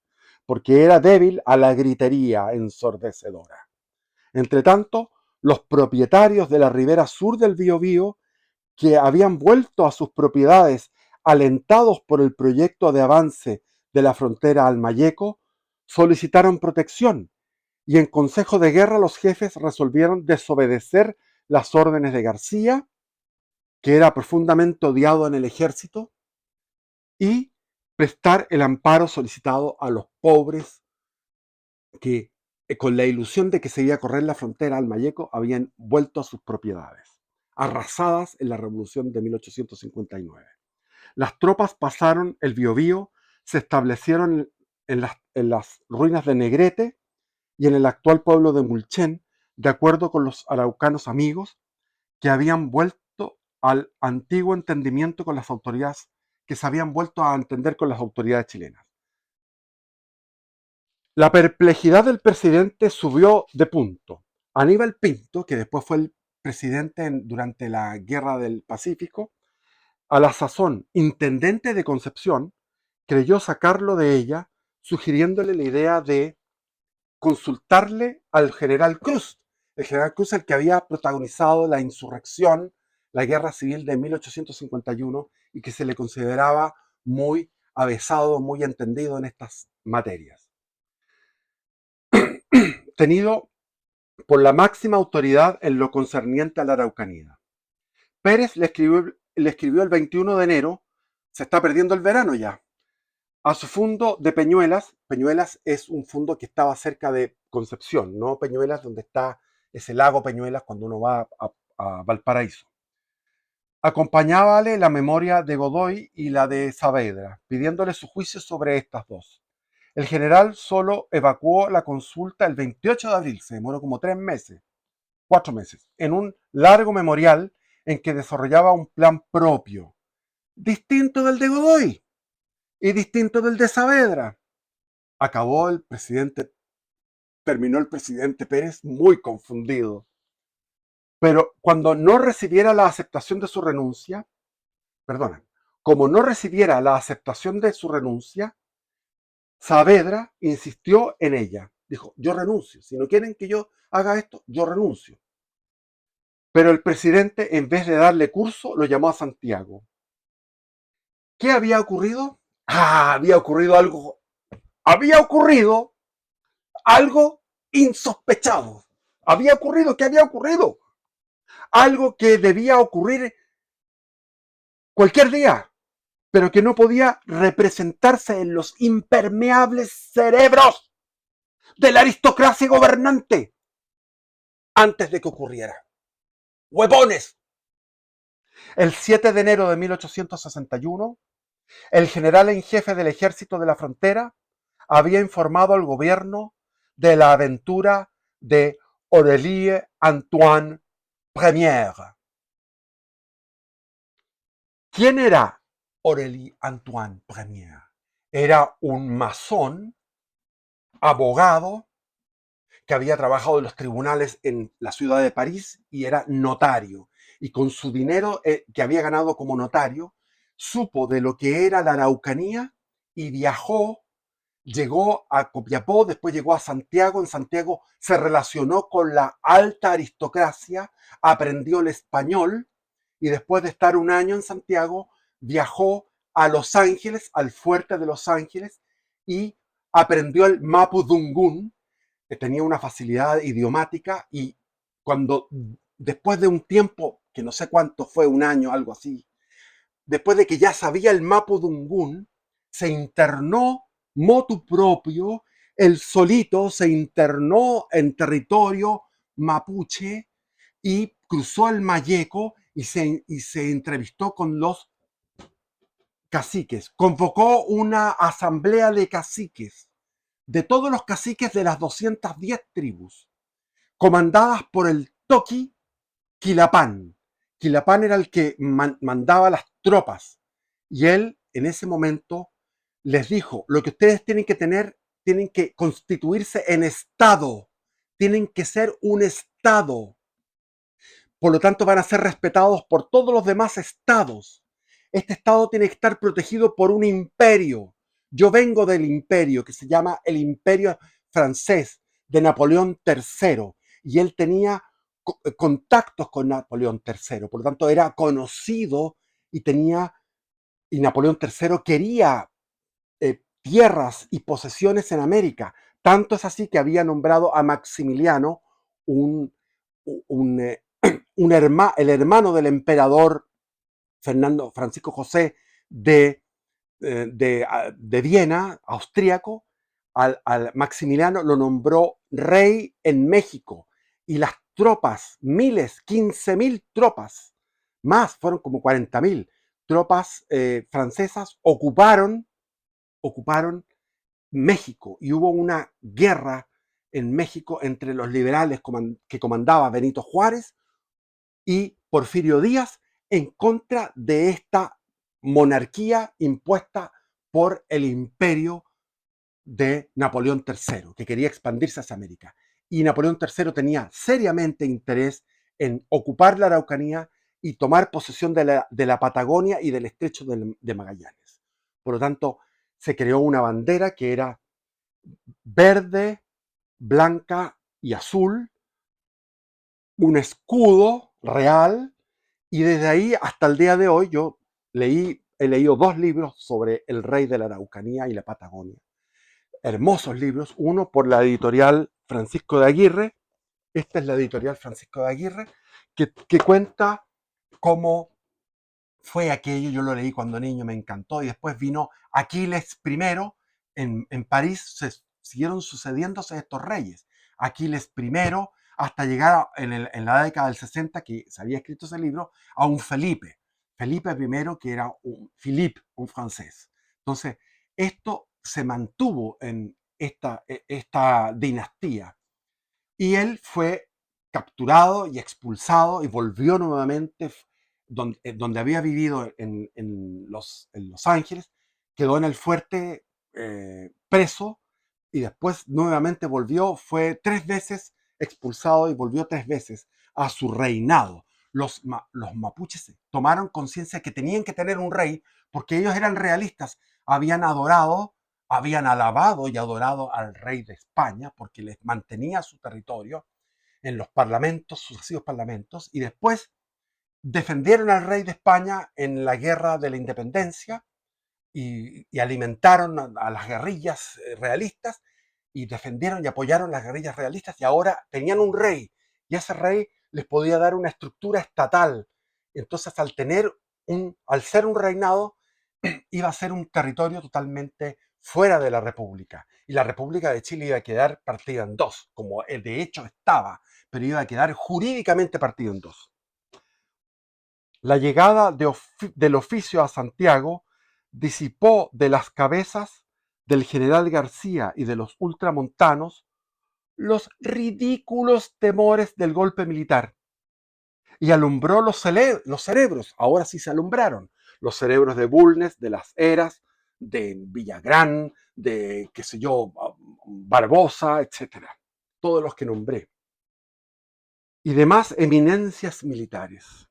A: porque era débil a la gritería ensordecedora. Entretanto, los propietarios de la ribera sur del Biobío, que habían vuelto a sus propiedades alentados por el proyecto de avance de la frontera al Mayeco, solicitaron protección y en consejo de guerra los jefes resolvieron desobedecer las órdenes de García, que era profundamente odiado en el ejército, y prestar el amparo solicitado a los pobres que, con la ilusión de que se iba a correr la frontera al Mayeco, habían vuelto a sus propiedades, arrasadas en la revolución de 1859. Las tropas pasaron el Biobío, se establecieron en las ruinas de Negrete y en el actual pueblo de Mulchen, de acuerdo con los araucanos amigos que habían vuelto al antiguo entendimiento con las autoridades, que se habían vuelto a entender con las autoridades chilenas. La perplejidad del presidente subió de punto. Aníbal Pinto, que después fue el presidente durante la Guerra del Pacífico, a la sazón intendente de Concepción, creyó sacarlo de ella, sugiriéndole la idea de consultarle al general Cruz. El general Cruz, el que había protagonizado la insurrección, la guerra civil de 1851, y que se le consideraba muy avesado, muy entendido en estas materias. Tenido por la máxima autoridad en lo concerniente a la Araucanía. Pérez le escribió el 21 de enero, se está perdiendo el verano ya, a su fundo de Peñuelas. Peñuelas es un fundo que estaba cerca de Concepción, no Peñuelas donde está ese lago Peñuelas cuando uno va a Valparaíso. Acompañábale la memoria de Godoy y la de Saavedra, pidiéndole su juicio sobre estas dos. El general solo evacuó la consulta el 28 de abril, se demoró como 4 meses, en un largo memorial en que desarrollaba un plan propio, distinto del de Godoy y distinto del de Saavedra. Terminó el presidente Pérez muy confundido. Pero cuando no recibiera la aceptación de su renuncia, como no recibiera la aceptación de su renuncia, Saavedra insistió en ella. Dijo, yo renuncio. Si no quieren que yo haga esto, yo renuncio. Pero el presidente, en vez de darle curso, lo llamó a Santiago. ¿Qué había ocurrido? Había ocurrido algo insospechado. ¿Qué había ocurrido? Algo que debía ocurrir cualquier día, pero que no podía representarse en los impermeables cerebros de la aristocracia gobernante antes de que ocurriera. ¡Huevones! El 7 de enero de 1861, el general en jefe del ejército de la frontera había informado al gobierno de la aventura de Aurélie Antoine Première. ¿Quién era Aurélie Antoine Première? Era un masón, abogado, que había trabajado en los tribunales en la ciudad de París y era notario. Y con su dinero que había ganado como notario, supo de lo que era la Araucanía y viajó, llegó a Copiapó, después llegó a Santiago. En Santiago se relacionó con la alta aristocracia, aprendió el español y después de estar un año en Santiago, viajó a Los Ángeles, al fuerte de Los Ángeles, y aprendió el Mapudungún, que tenía una facilidad idiomática, y cuando después de un tiempo, que no sé cuánto fue, un año, algo así, después de que ya sabía el Mapudungún, se internó motu propio, él solito se internó en territorio mapuche y cruzó el Mayeco y se entrevistó con los caciques. Convocó una asamblea de caciques, de todos los caciques de las 210 tribus, comandadas por el Toqui Quilapán. Quilapán era el que mandaba las tropas y él en ese momento les dijo: lo que ustedes tienen que tener, tienen que constituirse en Estado, tienen que ser un Estado, por lo tanto van a ser respetados por todos los demás estados. Este estado tiene que estar protegido por un imperio. Yo vengo del imperio que se llama el Imperio Francés de Napoleón III y él tenía contactos con Napoleón III, por lo tanto era conocido y y Napoleón III quería tierras y posesiones en América. Tanto es así que había nombrado a Maximiliano un, un, el hermano del emperador Fernando Francisco José de, de Viena, austríaco. Al Maximiliano lo nombró rey en México y las tropas, miles, 15.000 tropas, más, fueron como 40.000 tropas francesas, ocuparon México y hubo una guerra en México entre los liberales que comandaba Benito Juárez y Porfirio Díaz en contra de esta monarquía impuesta por el imperio de Napoleón III, que quería expandirse hacia América. Y Napoleón III tenía seriamente interés en ocupar la Araucanía y tomar posesión de la Patagonia y del estrecho de Magallanes. Por lo tanto, se creó una bandera que era verde, blanca y azul, un escudo real, y desde ahí hasta el día de hoy he leído dos libros sobre el rey de la Araucanía y la Patagonia. Hermosos libros, uno por la editorial Francisco de Aguirre, esta es la editorial Francisco de Aguirre, que cuenta cómo fue aquello. Yo lo leí cuando niño, me encantó, y después vino Aquiles I, en París siguieron sucediéndose estos reyes. Aquiles I, hasta llegar en la década del 60, que se había escrito ese libro, a un Felipe. Felipe I, que era Philippe, un francés. Entonces, esto se mantuvo en esta dinastía. Y él fue capturado y expulsado y volvió nuevamente donde había vivido en Los Ángeles, quedó en el fuerte preso y después nuevamente volvió, fue 3 veces expulsado y volvió 3 veces a su reinado. Los mapuches tomaron conciencia que tenían que tener un rey porque ellos eran realistas, habían adorado, habían alabado y adorado al rey de España porque les mantenía su territorio en los parlamentos, sucesivos parlamentos, y después defendieron al rey de España en la guerra de la independencia y alimentaron a las guerrillas realistas y defendieron y apoyaron las guerrillas realistas y ahora tenían un rey y ese rey les podía dar una estructura estatal. Entonces al ser un reinado iba a ser un territorio totalmente fuera de la República. Y la República de Chile iba a quedar partida en dos, como de hecho estaba, pero iba a quedar jurídicamente partido en dos. La llegada del oficio a Santiago disipó de las cabezas del general García y de los ultramontanos los ridículos temores del golpe militar y alumbró los cerebros, ahora sí se alumbraron, los cerebros de Bulnes, de Las Heras, de Villagrán, de, qué sé yo, Barbosa, etcétera, todos los que nombré, y demás eminencias militares.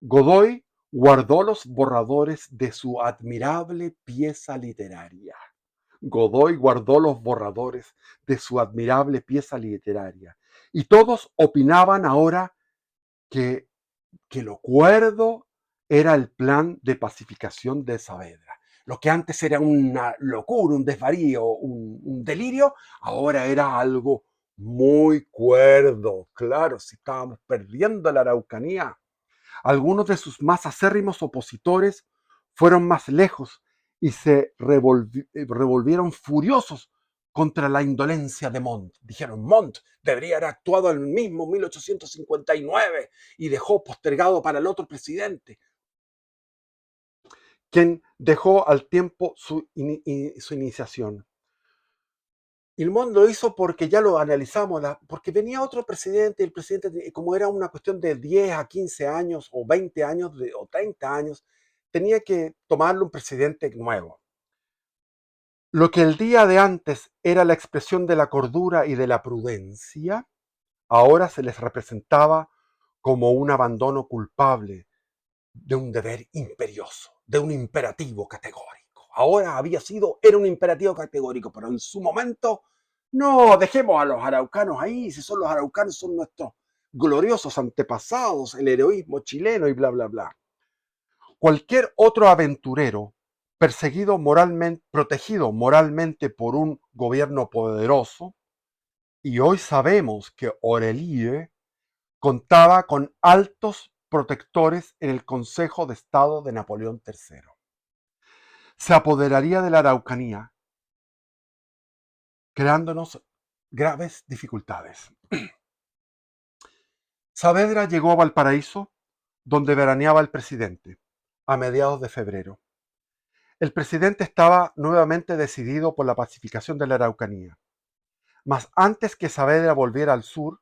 A: Godoy guardó los borradores de su admirable pieza literaria. Godoy guardó los borradores de su admirable pieza literaria. Y todos opinaban ahora que, que lo cuerdo era el plan de pacificación de Saavedra. Lo que antes era una locura, un desvarío, un delirio, ahora era algo muy cuerdo. Claro, si estábamos perdiendo la Araucanía. Algunos de sus más acérrimos opositores fueron más lejos y se revolvieron furiosos contra la indolencia de Montt. Dijeron, Montt debería haber actuado en el mismo 1859 y dejó postergado para el otro presidente, quien dejó al tiempo su iniciación. Y el Montt lo hizo porque ya lo analizamos, porque venía otro presidente, y el presidente, como era una cuestión de 10 a 15 años, o 20 años, o 30 años, tenía que tomarlo un presidente nuevo. Lo que el día de antes era la expresión de la cordura y de la prudencia, ahora se les representaba como un abandono culpable de un deber imperioso, de un imperativo categórico. Ahora era un imperativo categórico, pero en su momento, no, dejemos a los araucanos ahí, si son los araucanos, son nuestros gloriosos antepasados, el heroísmo chileno y bla, bla, bla. Cualquier otro aventurero, protegido moralmente por un gobierno poderoso, y hoy sabemos que Orelie contaba con altos protectores en el Consejo de Estado de Napoleón III. Se apoderaría de la Araucanía, creándonos graves dificultades. Saavedra llegó a Valparaíso, donde veraneaba el presidente, a mediados de febrero. El presidente estaba nuevamente decidido por la pacificación de la Araucanía. Mas antes que Saavedra volviera al sur,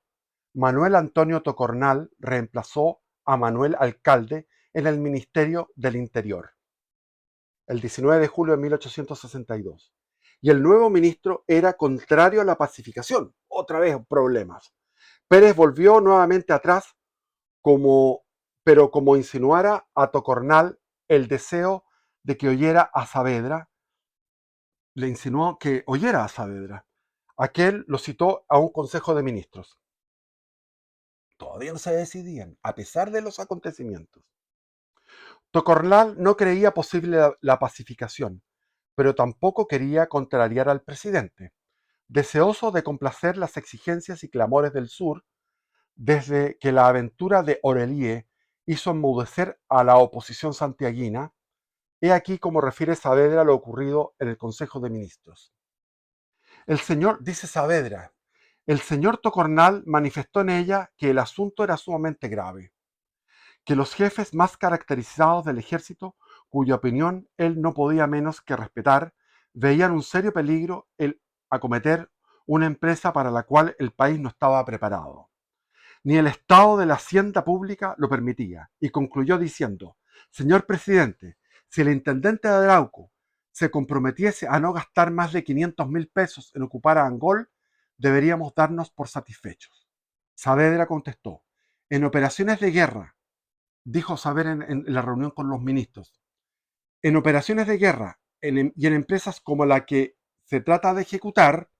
A: Manuel Antonio Tocornal reemplazó a Manuel Alcalde en el Ministerio del Interior, el 19 de julio de 1862. Y el nuevo ministro era contrario a la pacificación. Otra vez problemas. Pérez volvió nuevamente atrás, pero como insinuara a Tocornal el deseo de que oyera a Saavedra, le insinuó que oyera a Saavedra. Aquel lo citó a un consejo de ministros. Todavía no se decidían, a pesar de los acontecimientos. Tocornal no creía posible la pacificación, pero tampoco quería contrariar al presidente. Deseoso de complacer las exigencias y clamores del sur, desde que la aventura de Orelie hizo enmudecer a la oposición santiaguina, he aquí como refiere Saavedra lo ocurrido en el Consejo de Ministros. Dice Saavedra, el señor Tocornal manifestó en ella que el asunto era sumamente grave, que los jefes más caracterizados del ejército, cuya opinión él no podía menos que respetar, veían un serio peligro el acometer una empresa para la cual el país no estaba preparado. Ni el estado de la hacienda pública lo permitía, y concluyó diciendo, señor presidente, si el intendente de Arauco se comprometiese a no gastar más de 500.000 pesos en ocupar a Angol, deberíamos darnos por satisfechos. Saavedra contestó, en operaciones de guerra, dijo Saavedra en la reunión con los ministros, en operaciones de guerra y en empresas como la que se trata de ejecutar,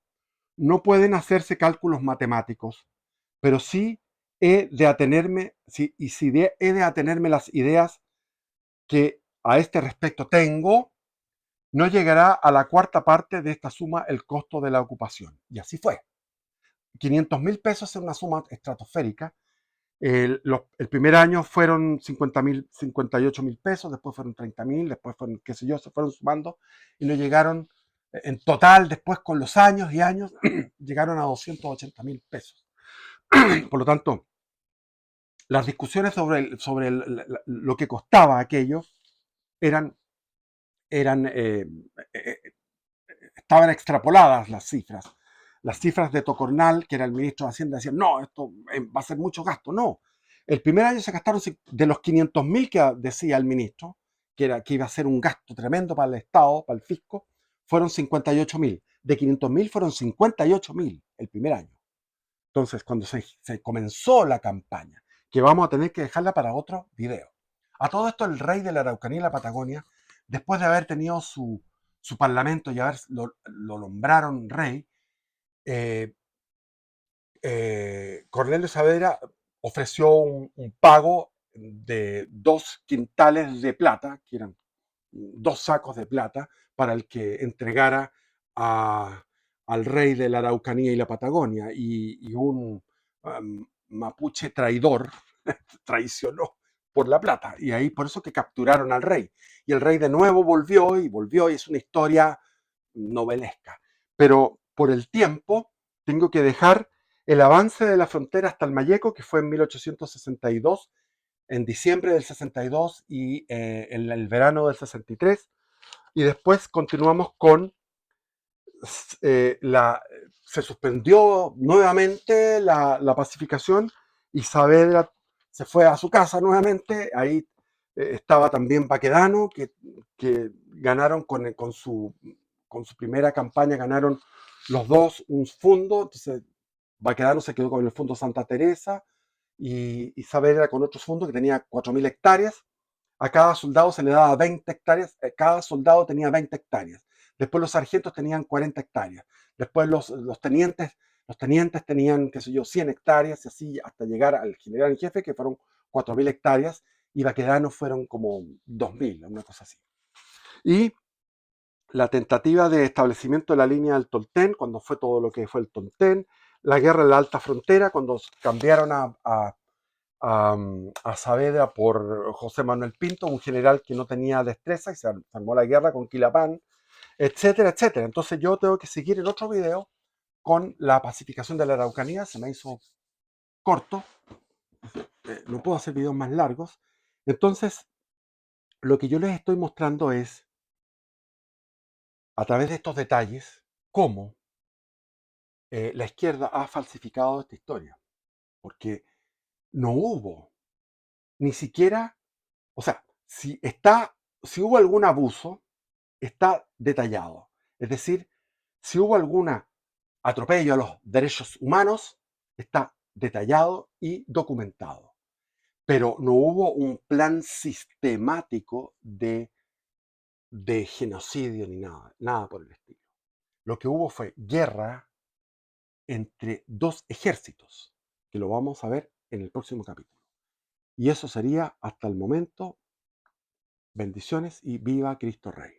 A: no pueden hacerse cálculos matemáticos, pero sí he de atenerme, he de atenerme las ideas que a este respecto tengo, no llegará a la cuarta parte de esta suma el costo de la ocupación. Y así fue. 500.000 pesos es una suma estratosférica. El primer año fueron 58.000 pesos, después fueron 30.000, después fueron, qué sé yo, se fueron sumando y no llegaron En total, después con los años y años, llegaron a 280.000 pesos. Por lo tanto, las discusiones lo que costaba aquello eran, eran eh, estaban extrapoladas las cifras. Las cifras de Tocornal, que era el ministro de Hacienda, decían, no, esto va a ser mucho gasto. No. El primer año se gastaron de los 500.000 que decía el ministro, que iba a ser un gasto tremendo para el Estado, para el fisco, fueron 58.000. De 500.000 fueron 58.000 el primer año. Entonces, cuando se comenzó la campaña, que vamos a tener que dejarla para otro video. A todo esto, el rey de la Araucanía y la Patagonia, después de haber tenido su parlamento y lo nombraron rey, eh, Cornelio Saavedra ofreció un pago de 2 quintales de plata, que eran 2 sacos de plata, para el que entregara al rey de la Araucanía y la Patagonia. Y un mapuche traidor traicionó por la plata. Y ahí por eso que capturaron al rey. Y el rey de nuevo volvió, y es una historia novelesca. Pero por el tiempo tengo que dejar el avance de la frontera hasta el Mayeco, que fue en 1862, en diciembre del 62 y en el verano del 63. Y después continuamos con se suspendió nuevamente la pacificación y Saavedra se fue a su casa nuevamente. Ahí estaba también Baquedano, que ganaron con su primera campaña, ganaron los dos un fondo. Entonces Baquedano se quedó con el fondo Santa Teresa y Saavedra con otro fondo que tenía 4.000 hectáreas. A cada soldado se le daba 20 hectáreas, cada soldado tenía 20 hectáreas. Después los sargentos tenían 40 hectáreas. Después los tenientes tenían, qué sé yo, 100 hectáreas, y así hasta llegar al general en jefe, que fueron 4.000 hectáreas, y Baquedano fueron como 2.000, una cosa así. Y la tentativa de establecimiento de la línea del Tolten, cuando fue todo lo que fue el Tolten, la guerra en la alta frontera, cuando cambiaron a Saavedra por José Manuel Pinto, un general que no tenía destreza y se armó la guerra con Quilapán, etcétera, etcétera. Entonces yo tengo que seguir en otro video con la pacificación de la Araucanía. Se me hizo corto, no puedo hacer videos más largos. Entonces, lo que yo les estoy mostrando es, a través de estos detalles, cómo la izquierda ha falsificado esta historia. Porque no hubo ni siquiera, o sea, si hubo algún abuso, está detallado. Es decir, si hubo algún atropello a los derechos humanos, está detallado y documentado. Pero no hubo un plan sistemático de genocidio ni nada por el estilo. Lo que hubo fue guerra entre dos ejércitos, que lo vamos a ver en el próximo capítulo. Y eso sería hasta el momento. Bendiciones y viva Cristo Rey.